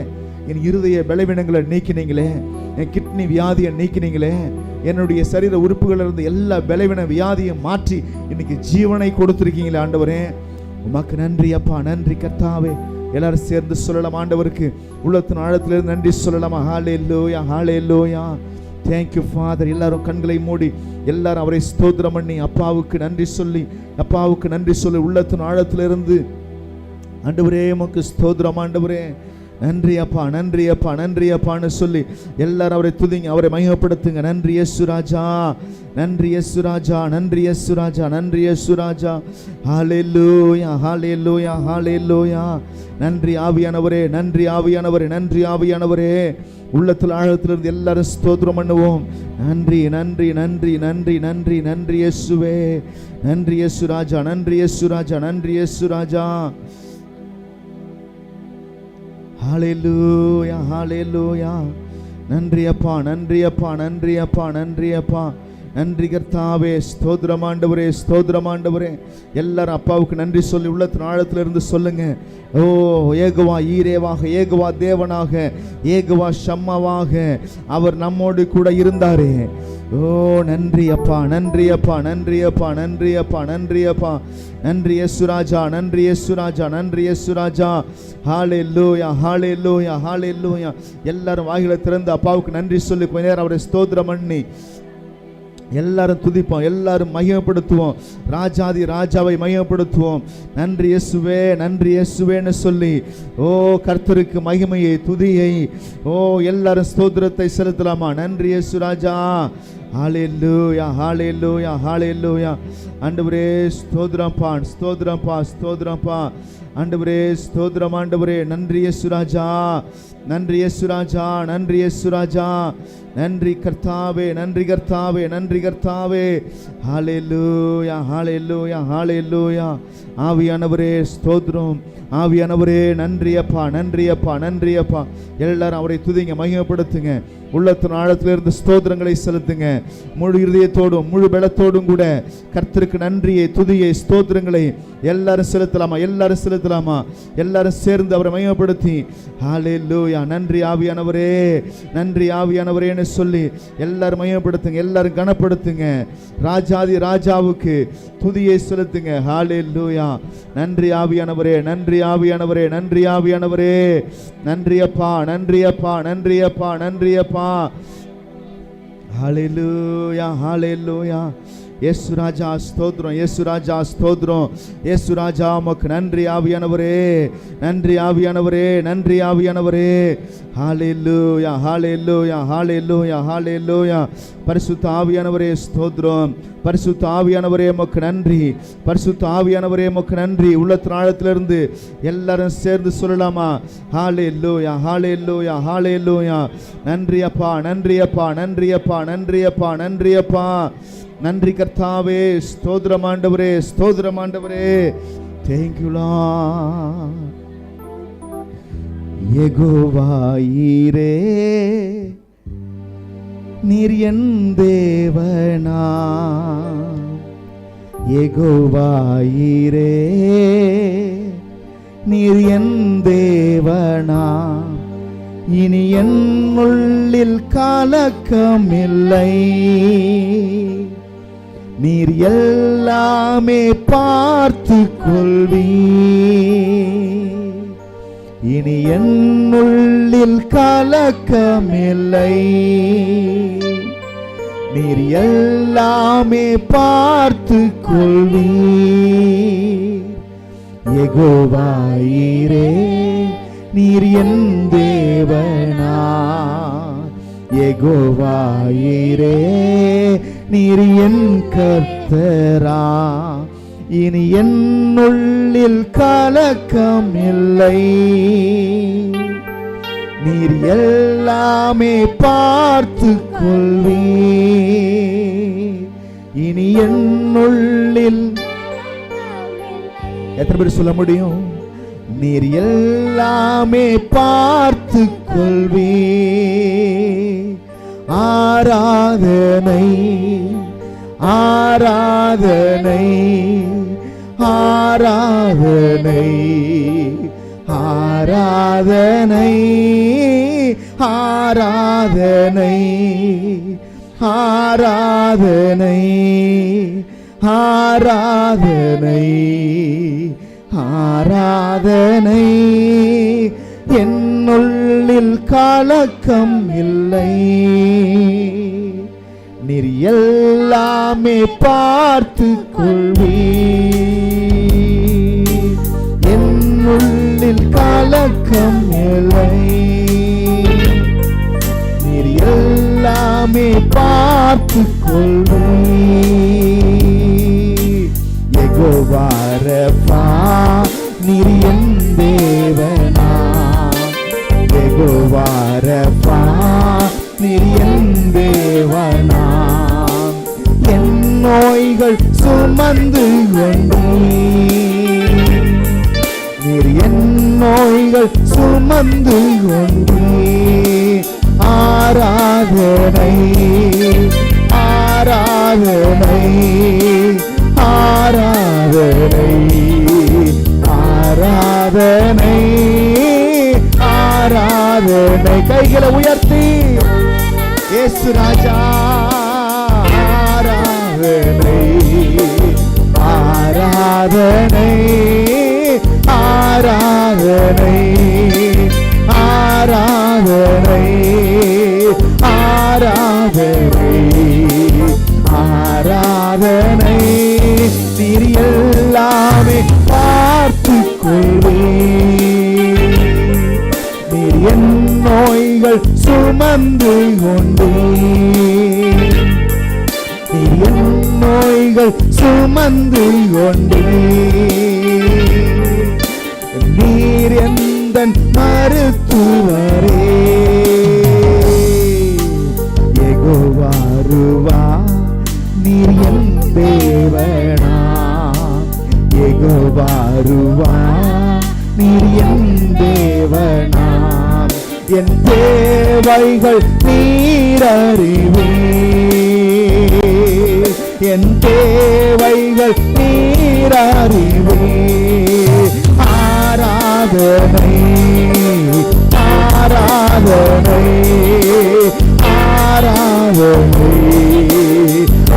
Speaker 1: என் இருதய பலவீனங்களை நீக்கினீங்களே. என் கிட்னி வியாதியை நீக்கினீங்களே. என்னுடைய சரீர உறுப்புகள் இருந்து எல்லா பலவீன வியாதியை மாற்றி இன்னைக்கு ஜீவனை கொடுத்திருக்கீங்களே ஆண்டவரே, உமக்கு நன்றி அப்பா. நன்றி கர்த்தாவே. எல்லாரும் சேர்ந்து சொல்லலாம் ஆண்டவருக்கு உள்ளத்தின் ஆழத்திலிருந்து நன்றி சொல்லலாமா? Hallelujah, hallelujah. Thank you father. எல்லாரும் கண்களை மூடி எல்லாரும் அவரை ஸ்தோத்திரம் பண்ணி அப்பாவுக்கு நன்றி சொல்லி, அப்பாவுக்கு நன்றி சொல்லி உள்ளத்தின் ஆழத்திலிருந்து ஆண்டவரே உமக்கு ஸ்தோத்திரம் ஆண்டவரே, நன்றி அப்பா, நன்றி அப்பா, நன்றி அப்பான்னு சொல்லி எல்லாரும் அவரை துதிங்க, அவரை மகிமைப்படுத்துங்க. நன்றி இயேசு ராஜா, நன்றி இயேசு ராஜா, நன்றி இயேசு ராஜா, நன்றி இயேசு ராஜா. ஹல்லேலூயா, ஹல்லேலூயா, ஹல்லேலூயா. நன்றி ஆவியானவரே, நன்றி ஆவியானவரே, நன்றி ஆவியானவரே. உள்ளத்தில் ஆழத்திலிருந்து எல்லாரும் ஸ்தோத்திரம் பண்ணுவோம். நன்றி நன்றி நன்றி நன்றி நன்றி நன்றி இயேசுவே, நன்றி இயேசு ராஜா, நன்றி இயேசு ராஜா, நன்றி இயேசு ராஜா. ஹல்லேலூயா, ஹல்லேலூயா. நன்றி அப்பா, நன்றி அப்பா, நன்றி அப்பா, நன்றி அப்பா, நன்றி கர்த்தாவே. ஸ்தோத்திரம் ஆண்டவரே, ஸ்தோத்திரம் ஆண்டவரே. எல்லாரும் அப்பாவுக்கு நன்றி சொல்லி உள்ளத்தின் ஆழத்திலிருந்து சொல்லுங்க. ஓ ஏகவா ஈரேவாக, ஏகவா தேவனாக, ஏகவா ஷம்மாவாக அவர் நம்மோடு கூட இருந்தாரே. ஓ நன்றி அப்பா, நன்றி அப்பா, நன்றி அப்பா, நன்றி அப்பா, நன்றி அப்பா, நன்றி இயேசு ராஜா, நன்றி இயேசு ராஜா, நன்றி இயேசு ராஜா. ஹல்லேலூயா, ஹல்லேலூயா, ஹல்லேலூயா. எல்லாரும் வாயில திறந்து அப்பாவுக்கு நன்றி சொல்லி கொஞ்ச நேரம் அவரை ஸ்தோத்திரம் பண்ணி எல்லாரும் துதிப்போம், எல்லாரும் மகிமைப்படுத்துவோம், ராஜாதி ராஜாவை மகிமைப்படுத்துவோம். நன்றி இயேசுவே, நன்றி இயேசுவேன்னு சொல்லி ஓ கர்த்தருக்கு மகிமையை துதியை ஓ எல்லாரும் ஸ்தோத்திரத்தை செலுத்தலாமா? நன்றி இயேசு ராஜா. ஹல்லேலூயா, ஹல்லேலூயா, ஹல்லேலூயா. ஆண்டவரே ஸ்தோத்திரம்பா, ஸ்தோத்திரம்பா, ஸ்தோத்திரம்பா. ஆண்டவரே ஸ்தோத்திரம் ஆண்டவரே. நன்றி இயேசு ராஜா, நன்றி இயேசு ராஜா, நன்றி இயேசு ராஜா. நன்றி கர்த்தாவே, நன்றி கர்த்தாவே, நன்றி கர்த்தாவே. ஹல்லேலூயா, ஹல்லேலூயா, ஹல்லேலூயா. ஆவியானவரே ஸ்தோத்திரம், ஆவியானவரே நன்றி அப்பா, நன்றி அப்பா, நன்றி அப்பா. எல்லாரும் அவரை துதிங்க, மகிமைப்படுத்துங்க. உள்ளத்தின் ஆழத்திலிருந்து ஸ்தோத்திரங்களை செலுத்துங்க. முழு இருதயத்தோடும் முழு பலத்தோடும் கூட கர்த்தருக்கு நன்றியை துதியை ஸ்தோத்திரங்களை எல்லாரும் செலுத்தலாமா? எல்லாரும் செலுத்தலாமா? எல்லாரும் சேர்ந்து அவரை மகிமைப்படுத்தி ஹல்லேலூயா. நன்றி ஆவியானவரே, நன்றி ஆவியானவரேன்னு சொல்லி எல்லாரும் மகிமைப்படுத்துங்க, எல்லாரும் கனப்படுத்துங்க. ராஜாதி ராஜாவுக்கு துதியை செலுத்துங்க. ஹல்லேலூயா. நன்றி ஆவியானவரே, நன்றி ஆவியானவரே, நன்றி ஆவியானவரே. நன்றி அப்பா, நன்றி அப்பா, நன்றி அப்பா, நன்றி அப்பா. ஹல்லேலூயா, ஹல்லேலூயா. இயேசு ராஜா ஸ்தோத்திரம், இயேசு ராஜா ஸ்தோத்திரம், இயேசு ராஜா உமக்கு நன்றி ஆவியானவரே, நன்றி ஆவியானவரே, நன்றி ஆவியானவரே. ஹல்லேலூயா, ஹல்லேலூயா, ஹல்லேலூயா, ஹல்லேலூயா. பரிசுத்த ஆவியானவரே ஸ்தோத்திரம், பரிசுத்த ஆவியானவரே உமக்கு நன்றி, பரிசுத்த ஆவியானவரே உமக்கு நன்றி. உள்ளத்தின் ஆழத்திலிருந்து எல்லாரும் சேர்ந்து சொல்லலாமா? ஹல்லேலூயா, ஹல்லேலூயா, ஹல்லேலூயா. நன்றி அப்பா, நன்றி அப்பா, நன்றி அப்பா, நன்றி அப்பா, நன்றி அப்பா. நன்றி கர்த்தாவே, ஸ்தோத்திரம் ஆண்டவரே, ஸ்தோத்திரம் ஆண்டவரே. Thank you Lord. யெகோவா ஈரே, நீர் என் தேவனா. யெகோவா ஈரே, நீர் என் தேவனா. இனி என் உள்ளில் கலக்கமில்லை, நீர் எல்லாமே பார்த்து கொள்வீர். இனி என் உள்ளில் கலக்கமில்லை, நீர் எல்லாமே பார்த்து கொள்வீர். யெகோவா ஈரே, நீர் என் தேவனா. யெகோவா ஈரே, நீர் என் கர்த்தரா. இனி என் உள்ளில் கலக்கம் இல்லை, நீர் எல்லாமே பார்த்து கொள்வீர். இனி என் உள்ளில் எத்தனை பேர் சொல்ல முடியும்? நீர் எல்லாமே பார்த்து கொள்வீர். ஆராதனை ஆராதனை ஆராதனை ஆராதனை ஆராதனை ஆராதனை ஆராதனை ஆராதனை என்னுள்ளில் கலக்கம் இல்லை நீர் எல்லாமே பார்த்து கொள்வீர் என்னுள்ளில் கலக்கம் இல்லை நீர் எல்லாமே பார்த்து கொள்வீர் யெகோவா ரஃபா நீர் என் தேவனா யெகோவா ரஃபா நீர் என் தேவனா என் நோய்கள் சுமந்து கொண்டீர் நீர் என் நோய்கள் சுமந்து கொண்டீர் ஆராதனை ஆராதனை ஆராதனை ஆராதனை ஆராதனை கைகளை உயர்த்தி இயேசு ராஜா ஆராதனை ஆராதனை ஆராதனை ஆராதனை ஆராதனை ஆராதனை நீர் எல்லாமே பார்த்து கொள்வீர் நீர் என் நோய்கள் சுமந்து கொண்டீர் நீர் என் நோய்கள் சுமந்து கொண்டீர் நீர் எந்தன் மருத்துவரே யெகோவா ரூவா நீர் என் தேவனா யெகோவா ரூவா நீர் என் தேவனா என் தேவைகள் நீர் அறிவீர் என் தேவைகள் நீர் அறிவீர் ஆராதனை ஆராதனை ஆராதனை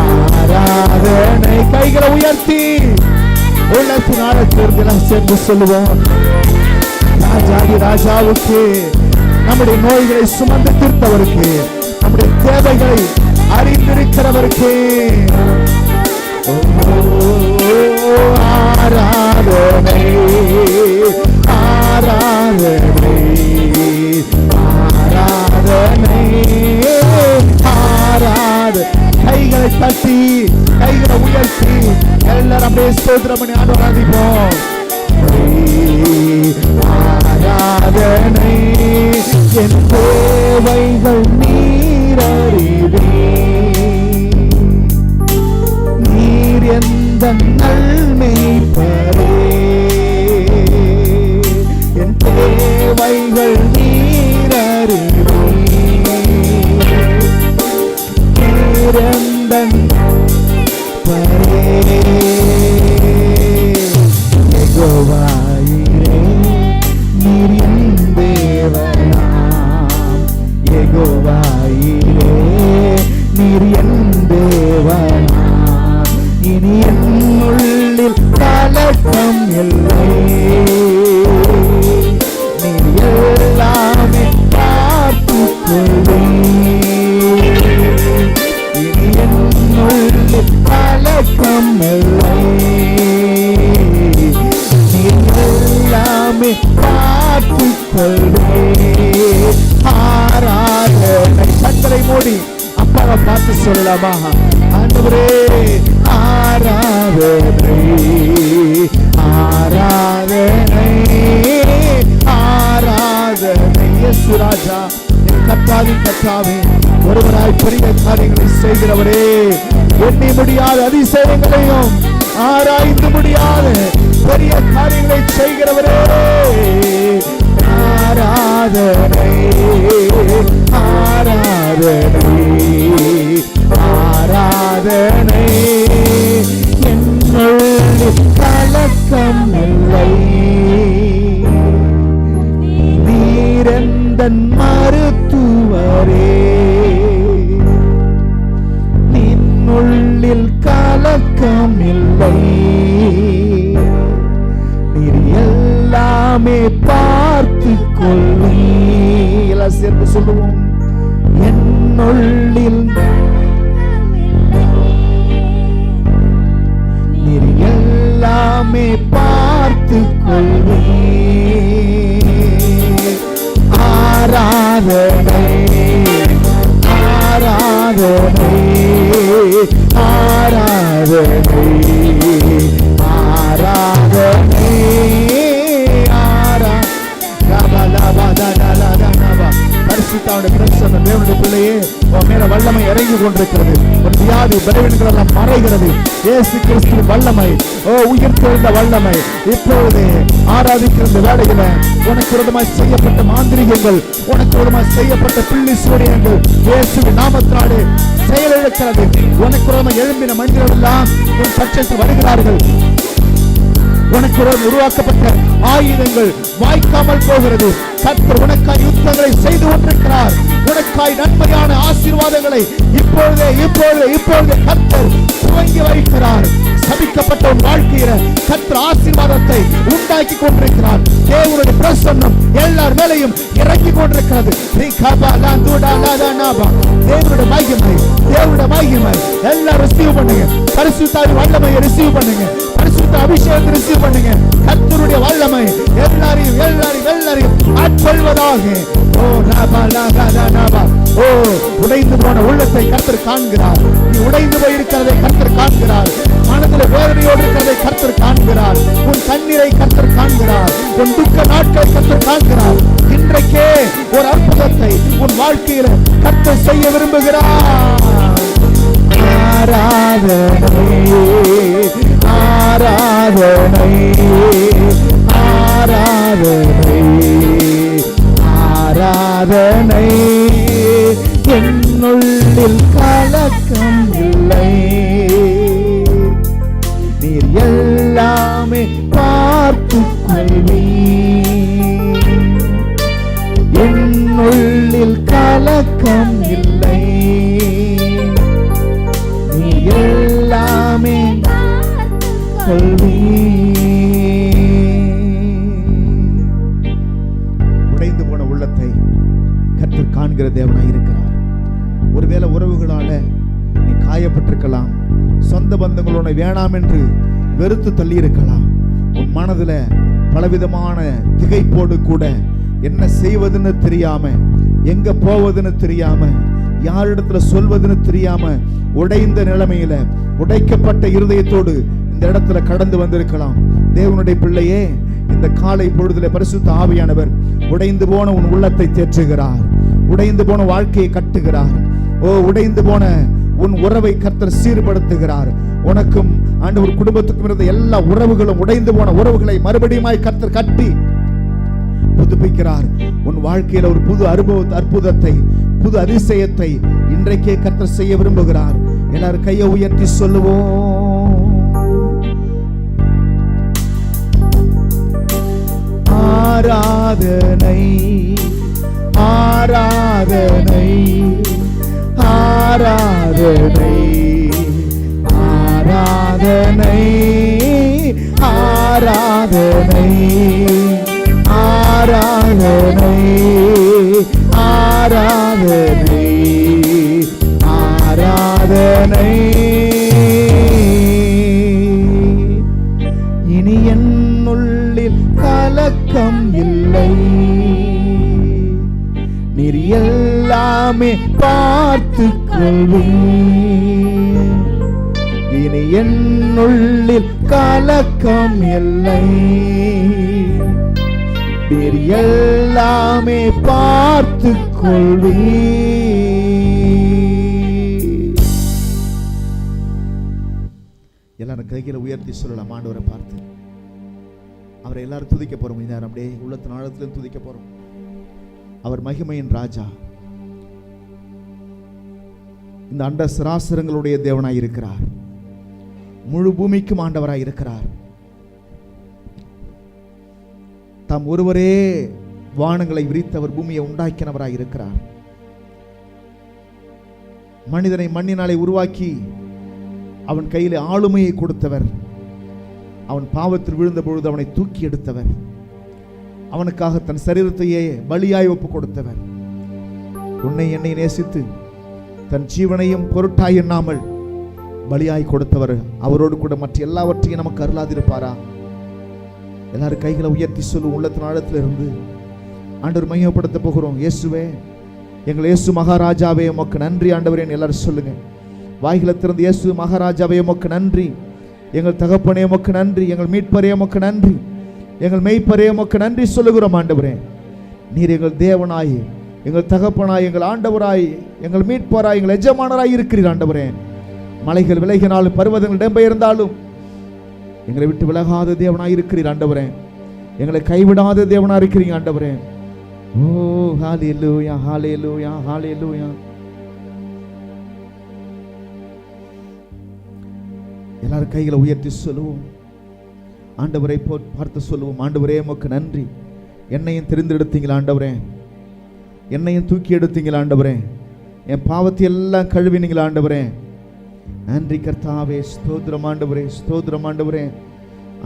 Speaker 1: ஆராதனை கைகளை உயர்த்தி உள்ளத்தின் ஆழத்திற்கு சென்று சொல்லுவோம் ராஜாதி ராஜாவுக்கு நம்முடைய நோய்களை சுமந்து தீர்த்தவருக்கு நம்முடைய தேவைகளை அறிந்திருக்கிறவருக்கு ஆராதனை ஆராதனை ஆராதனை ஆராத கைகளை தட்டி கைகளை உயர்த்தி எல்லாரும் அப்படியே ஸ்தோத்திரம் பண்ணி ஆராதிப்போம் ஆராதனை என் தேவைகள் நீர் அறிவீர் நீர் எந்த நல்மெய்ப்பரே என் தேவைகள் நீர் அறிவீர் நீர் எந்த பரே யெகோவாயிரே நீர் என் தேவனாம் யெகோவாயிரே நீர் என் தேவனாம் இனி என்னுள்ளில் கலக்கம் இல்லை நீர் எல்லாமே பார்த்து கொள்வீர் இனி என்னுள்ளில் கலக்கம் இல்லை எல்லாமே பார்த்து கொள்வீர் ஆராதனை கண்களை மூடி அப்பாவை பார்த்து சொல்லலாமா ஆண்டவரே ஆராதனை ஆராதனை ஆராதனை இயேசு ராஜா கர்த்தாவின் கர்த்தாவே ஒருவராய் பெரிய காரியங்களை செய்கிறவரே எண்ணி முடியாத அதிசயங்களையும் ஆராய்ந்து முடியாத பெரிய காரியங்களை செய்கிறவரே ஆராதனை ஆராதனை ஆராதனை கலக்கம் இல்லை. நீரெந்தன் மருத்துவரே, நின்னுள்ளில் கலக்கம் இல்லை. நீர் எல்லாமே பார்த்து கொள்ளி. எல்லாம் சேர்ந்து சொல்லுவோம். என்னுள்ளில் நீர் எல்லாமே பார்த்து கொள்ளி. ஆராதனை ஆராதனை ஆராதனை ஆராதனை பரிசுத்தாவுடைய பிரசன்னம் தேவனுடைய பிள்ளையே உன் மேல வல்லமை இறங்கி கொண்டிருக்கிறது. ஒரு வியாதி பலவீனங்கள் எல்லாம் மறைகிறது. இயேசு கிறிஸ்து வல்லமை, உயிர்த்தெழுந்த வல்லமை இப்பொழுது ஆராதிக்கிற இந்த வேளையில உனக்கு விரோதமாய் செய்யப்பட்ட மாந்திரிகங்கள், உனக்கு விரோதமாய் செய்யப்பட்ட பிள்ளி சூரியங்கள் இயேசுவின் நாமத்தினாலே செயலிழக்கிறது. உனக்கு விரோதமாய் எழும்பின மனிதர்கள் எல்லாம் உன் பட்சத்தில் வருகிறார்கள். உனக்கு உருவாக்கப்பட்ட ஆயுதங்கள் வாய்க்காமல் போகிறது. கர்த்தர் உனக்காய் யுத்தங்களை செய்து கொண்டிருக்கிறார். உனக்காய் நன்மையான ஆசீர்வாதங்களை இப்பொழுதே கர்த்தர் துவங்கி வைக்கிறார். சபிக்கப்பட்ட உன் வாழ்க்கையில கர்த்தர் ஆசீர்வாதத்தை உண்டாக்கி கொண்டிருக்கிறார். தேவனுடைய பிரசன்னம் எல்லார் மேலையும் இறங்கி கொண்டிருக்கிறது. தேவனுடைய மகிமை எல்லாம் ரிசீவ் பண்ணுங்க. பரிசுத்தாவின் வல்லமையை ரிசீவ் பண்ணுங்க. பரிசுத்த அபிஷேகத்தை ரிசீவ் பண்ணுங்க. கர்த்தருடைய வல்லமை எல்லாரையும் ஆட்கொள்வதாக. உடைந்து போன உள்ளத்தை கர்த்தர் காண்கிறார். நீ உடைந்து போயிருக்கிறதை கர்த்தர் காண்கிறார். மனதில் வேதனையோடு இருக்கிறதை கர்த்தர் காண்கிறார். உன் கண்ணீரை கர்த்தர் காண்கிறார். உன் துக்க நாட்களை கர்த்தர் காண்கிறார். இன்றைக்கே ஒரு அற்புதத்தை உன் வாழ்க்கையில கர்த்தர் செய்ய விரும்புகிறார். ஆராதனை ஆராதனை ஆராதனை ஆராதனை. என்னுள்ளில் கலக்கம் இல்லை. நீர் எல்லாமே பார்த்து கொள்வி. என்னுள்ளில் கலக்கம் இல்லை. நீ எல்லாமே கொள்வி. உடைந்து போன உள்ளத்தை கர்த்தர் காண்கிற தேவனாய் இருக்கிறார். ஒருவேளை உறவுகளால நீ காயப்பட்டிருக்கலாம். சொந்த பந்தங்கள் உன்னை வேணாம் என்று வெறுத்து தள்ளி இருக்கலாம். உன் மனதுல பலவிதமான திகைப்போடு கூட என்ன செய்வதுன்னு தெரியாம, எங்க போவதுன்னு தெரியாம, யாரிடத்துல சொல்வதுன்னு தெரியாம உடைந்த நிலைமையில, உடைக்கப்பட்ட இருதயத்தோடு இந்த இடத்துல கடந்து வந்திருக்கலாம். தேவனுடைய பிள்ளையே, இந்த காலை பொழுதுல பரிசுத்த ஆவியானவர் உடைந்து போன உன் உள்ளத்தை தேற்றுகிறார். உடைந்து போன வாழ்க்கையை கட்டுகிறார். உடைந்து போன உன் உறவை கர்த்தர் சீர்படுத்துகிறார். உனக்கும் ஆண்டவர் குடும்பத்துக்கும் இருந்த எல்லா உறவுகளும், உடைந்து போன உறவுகளை மறுபடியும் கர்த்தர் கட்டி புதுப்பிக்கிறார். உன் வாழ்க்கையில ஒரு புது அற்புதத்தை, புது அதிசயத்தை இன்றைக்கே கர்த்தர் செய்ய விரும்புகிறார். எல்லாரும் கையை உயர்த்தி சொல்லுவோம். ஆராதனை ஆராதனை ஆராதனை ஆராதனை ஆராதனை ஆராதனை ஆராதனை ஆராதனை. இனி என்னுள்ளில் கலக்கம் இல்லை. நீர் எல்லாமே பார்த்து கொள்வி. இனி என்னுள்ளில் கலக்கம் இல்லை. நீர் எல்லாமே பார்த்து கொள்வி. எல்லாரும் கைகளை உயர்த்தி சொல்லலாம். ஆண்டவரை பார்த்து அவரை எல்லாரும் துதிக்க போறோம். இந்த நேரம் அப்படியே உள்ளத்தின் ஆழத்திலும் துதிக்க போறோம். அவர் மகிமையின் ராஜா, இந்த அண்ட சராசரங்களுடைய தேவனாய் இருக்கிறார். முழு பூமிக்கும் ஆண்டவராய் இருக்கிறார். தாம் ஒருவரே வானங்களை விரித்தவர், பூமியை உண்டாக்கினவராய் இருக்கிறார். மனிதனை மண்ணினாலே உருவாக்கி அவன் கையில் ஆளுமையை கொடுத்தவர். அவன் பாவத்தில் விழுந்த பொழுது அவனை தூக்கி எடுத்தவர். அவனுக்காக தன் சரீரத்தையே பலியாய் ஒப்பு கொடுத்தவர். உன்னை என்னை நேசித்து தன் ஜீவனையும் பொருட்டாய் எண்ணாமல் பலியாய் கொடுத்தவர் அவரோடு கூட மற்ற எல்லாவற்றையும் நமக்கு அருளாதிருப்பாரா? எல்லாரும் கைகளை உயர்த்தி சொல்லும். உள்ளத்தின் ஆழத்தில் இருந்து ஆண்டவர் மகிமைப்படுத்த போகிறோம். இயேசுவே, எங்கள் இயேசு மகாராஜாவே உமக்கு நன்றி ஆண்டவரே. எல்லாரும் சொல்லுங்க. வாய்களை திறந்து, இயேசு மகாராஜாவே உமக்கு நன்றி, எங்கள் தகப்பனே உமக்கு நன்றி, எங்கள் மீட்பரே உமக்கு நன்றி, எங்கள் மெய்ப்பரே உமக்கு நன்றி சொல்லுகிறோம் ஆண்டவரே. நீர் எங்கள் தேவனாய், எங்கள் தகப்பனாய், எங்கள் ஆண்டவராய், எங்கள் மீட்பராய், எங்கள் எஜமானராய் இருக்கிறீர் ஆண்டவரே. மலைகள் விலகினாலும் பர்வதங்கள் இடம்பெயர்ந்தாலும் எங்களை விட்டு விலகாத தேவனாய் இருக்கிறீர் ஆண்டவரே. எங்களை கைவிடாத தேவனாய் இருக்கிறீங்க ஆண்டவரே. ஓ ஹல்லேலூயா, ஹல்லேலூயா, ஹல்லேலூயா. எல்லாரும் கைகளை உயர்த்தி சொல்லுவோம். ஆண்டவரை பார்த்து சொல்லுவோம். ஆண்டவரே உமக்கு நன்றி, என்னையும் தெரிந்தெடுத்தீங்களா ஆண்டவரே, என்னையும் தூக்கி எடுத்தீங்களா ஆண்டவரே, என் பாவத்தை எல்லாம் கழுவினீங்களா ஆண்டவரே. நன்றி கர்த்தாவே, ஸ்தோத்திரம் ஆண்டவரே, ஸ்தோத்திரம் ஆண்டவரே,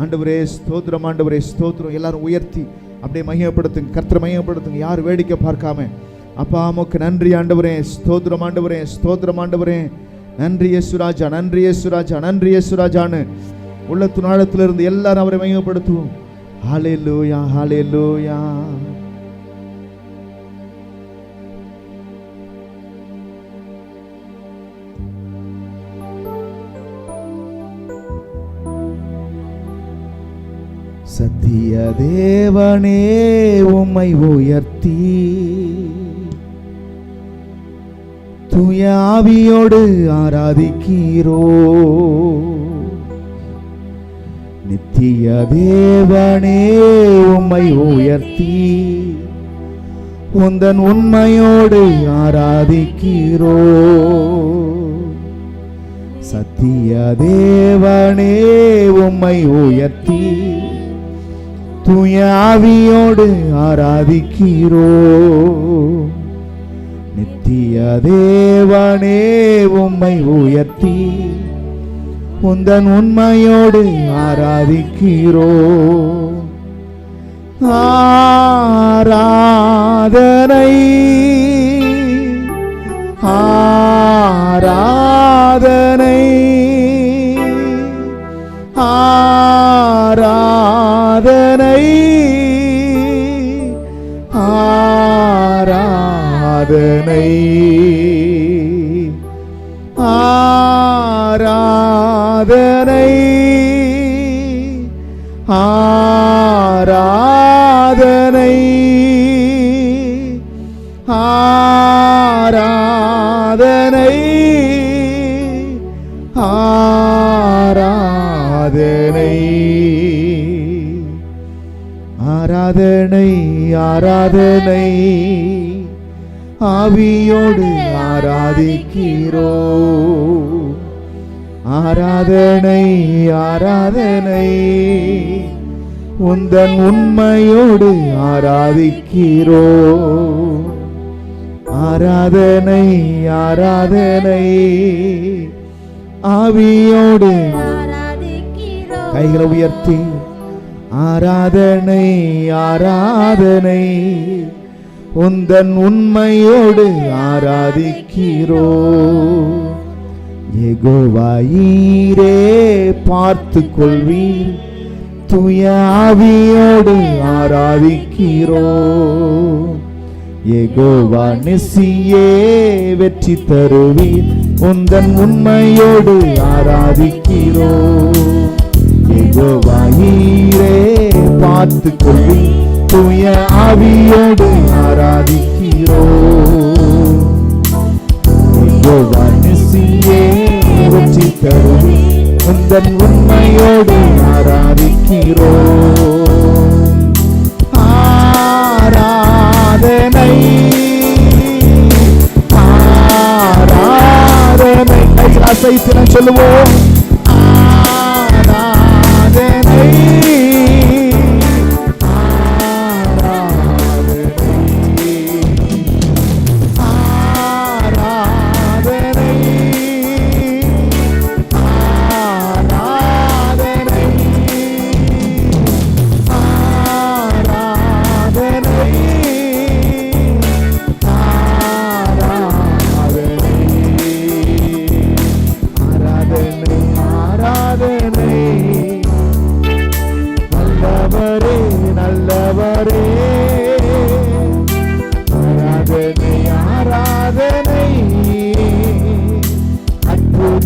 Speaker 1: ஆண்டவரே ஸ்தோத்திரம் ஆண்டவரே, ஸ்தோத்திரம். எல்லாரும் உயர்த்தி அப்படியே மகிமைப்படுத்துங்க, கர்த்தரை மகிமைப்படுத்துங்க. யார் வேடிக்கை பார்க்காம. அப்பா உமக்கு நன்றி ஆண்டவரே, ஸ்தோத்திரம் ஆண்டவரே, ஸ்தோத்திரம் ஆண்டவரே. நன்றி இயேசுராஜா, நன்றி இயேசுராஜா, நன்றி இயேசுராஜான்னு உள்ளத்தின் ஆழத்திலிருந்து எல்லாரும் அவரை மகிமைப்படுத்துவோம். ஹல்லேலூயா, ஹல்லேலூயா. சத்திய தேவனே உம்மை உயர்த்தி தூய ஆவியோடு ஆராதிக்கிறோ. நித்திய தேவனே உம்மை உயர்த்தி உந்தன் உண்மையோடு ஆராதிக்கிறோ. சத்திய தேவனே உம்மை உயர்த்தி தூய ஆவியோடு ஆராதிக்கிறோ. நித்திய தேவனே உம்மை உயர்த்தி உந்தன் உண்மையோடு ஆராதிக்கிறோ. ஆராதனை ஆராதனை ஆராதனை ஆராதனை ஆராதனை ஆராதனை ஆராதனை ஆராதனை ஆராதனை ஆராதனை ஆவியோடு ஆராதிக்கிறோ. ஆராதனை ஆராதனை உந்தன் உண்மையோடு ஆராதிக்கிறோ. ஆராதனை ஆராதனை ஆவியோடு. கைகளை உயர்த்தி ஆராதனை ஆராதனை உந்தன் உண்மையோடு ஆராதிக்கிறோ. யெகோவாயீரே பார்த்து கொள்வீர், தூய ஆவியோடு ஆராதிக்கிறோ. யெகோவா நிசியே வெற்றி தருவீர், உந்தன் உண்மையோடு ஆராதிக்கிறோ. யெகோவாயீரே பார்த்து கொள்வீர், தூய ஆவியோடு ஆராதிக்கிறோ. யெகோவா நிசியே வெற்றி தருவீர், உந்தன் உண்மையோடு ஆராதிக்கிறோ. ஆராதனை ஆராதனை கையில் அசைத்து நான் சொல்லுவோம். ஆராதனை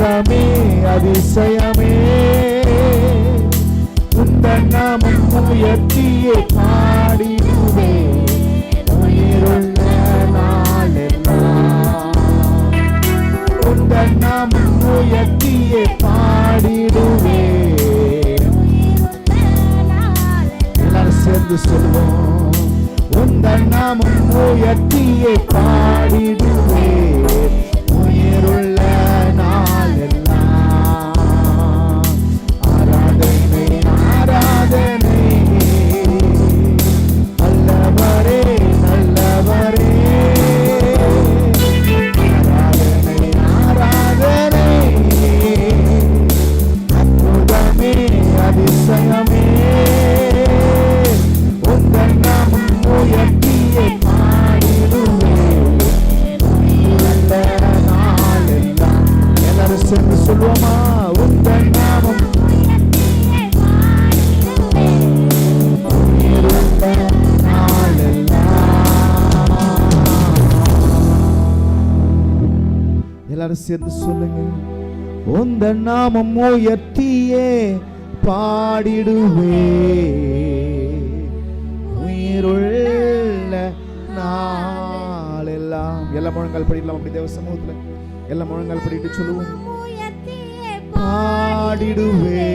Speaker 1: அற்புதமே அதிசயமே உந்தன் நாமம் உயர்த்தியே பாடிடுவே உயிருள்ள நாளெல்லாம் உந்தன் நாமம் உயர்த்தியே பாடிடுவே எல்லாரும் சேர்ந்து சொல்வோம் உந்தன் நாமம் உயர்த்தியே பாடிடுவே உயிருள்ள நாளெல்லாம் ஆராதனை ஆராதனை நல்லவரே நல்லவரே ஆராதனை ஆராதனை அற்புதமே அதிசயமே உந்தன் நாமம் உயர்த்தியே பாடிடுவே உயிருள்ள நாளெல்லாம் எல்லாரும் சேர்ந்து சொல்லுவோமா உந்தன் நாமம் உயிருள்ள நாளெல்லாம் எல்லாரும் சேர்ந்து சொல்லுங்க உந்தன் நாமம் உயர்த்தியே பாடிடுவே உயிருள்ள நாளெல்லாம் எல்லா முழங்கால் படிக்கலாம் அப்படி தேவ சமூகத்துல எல்லா முழங்கால் படிட்டு சொல்லுவோம் பாடிடுவே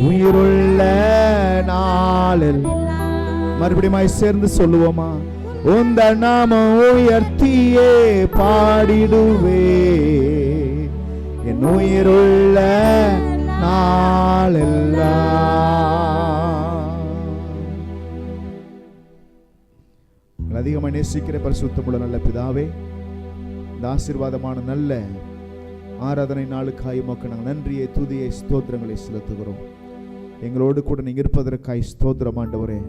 Speaker 1: உயிருள்ள நாளில் மறுபடியும் சேர்ந்து சொல்லுவோமா உந்த நாமம் உயர்த்தியே பாடிடுவே என் உயிருள்ள நாளெல்லாம். அதிகமாக நேசிக்கிற பரிசுத்தமுள்ள நல்ல பிதாவே, இந்த ஆசீர்வாதமான நல்ல ஆராதனை நாளுக்காய் உமக்கு நாங்கள் நன்றியை துதியை ஸ்தோத்திரங்களை செலுத்துகிறோம். எங்களோடு கூட நீங்கள் இருப்பதற்காய் ஸ்தோத்திரம் ஆண்டவரே.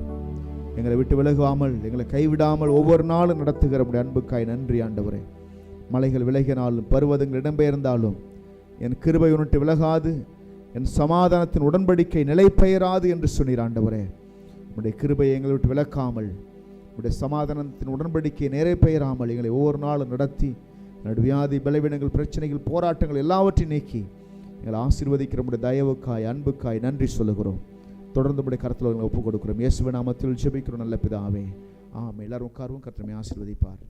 Speaker 1: எங்களை விட்டு விலகாமல் எங்களை கைவிடாமல் ஒவ்வொரு நாளும் நடத்துகிற உடைய அன்புக்காய் நன்றி ஆண்டவரே. மலைகள் விலகினாலும் பருவதங்கள் இடம்பெயர்ந்தாலும் என் கிருபை உன்னிட்டு விலகாது, என் சமாதானத்தின் உடன்படிக்கை நிலை பெயராது என்று சொன்னீர் ஆண்டவரே. உடைய கிருபை எங்களை விட்டு விலக்காமல், உடைய சமாதானத்தின் உடன்படிக்கை நிறை பெயராமல் எங்களை ஒவ்வொரு நாளும் நடத்தி வியாதி பலவீனங்கள் பிரச்சனைகள் போராட்டங்கள் எல்லாவற்றையும் நீக்கி எங்களை ஆசீர்வதிக்கிற உடைய தயவுக்காய் அன்புக்காய் நன்றி சொல்லுகிறோம். தொடர்ந்து உடைய கருத்தில் எங்களை ஒப்புக் கொடுக்கிறோம். இயேசுவின் நாமத்தில் ஜெபிக்கிறோம் நல்ல பிதாவே, ஆமென். எல்லாரும் உட்காருவோம். கர்த்தர் நம்மை ஆசீர்வதிப்பார்.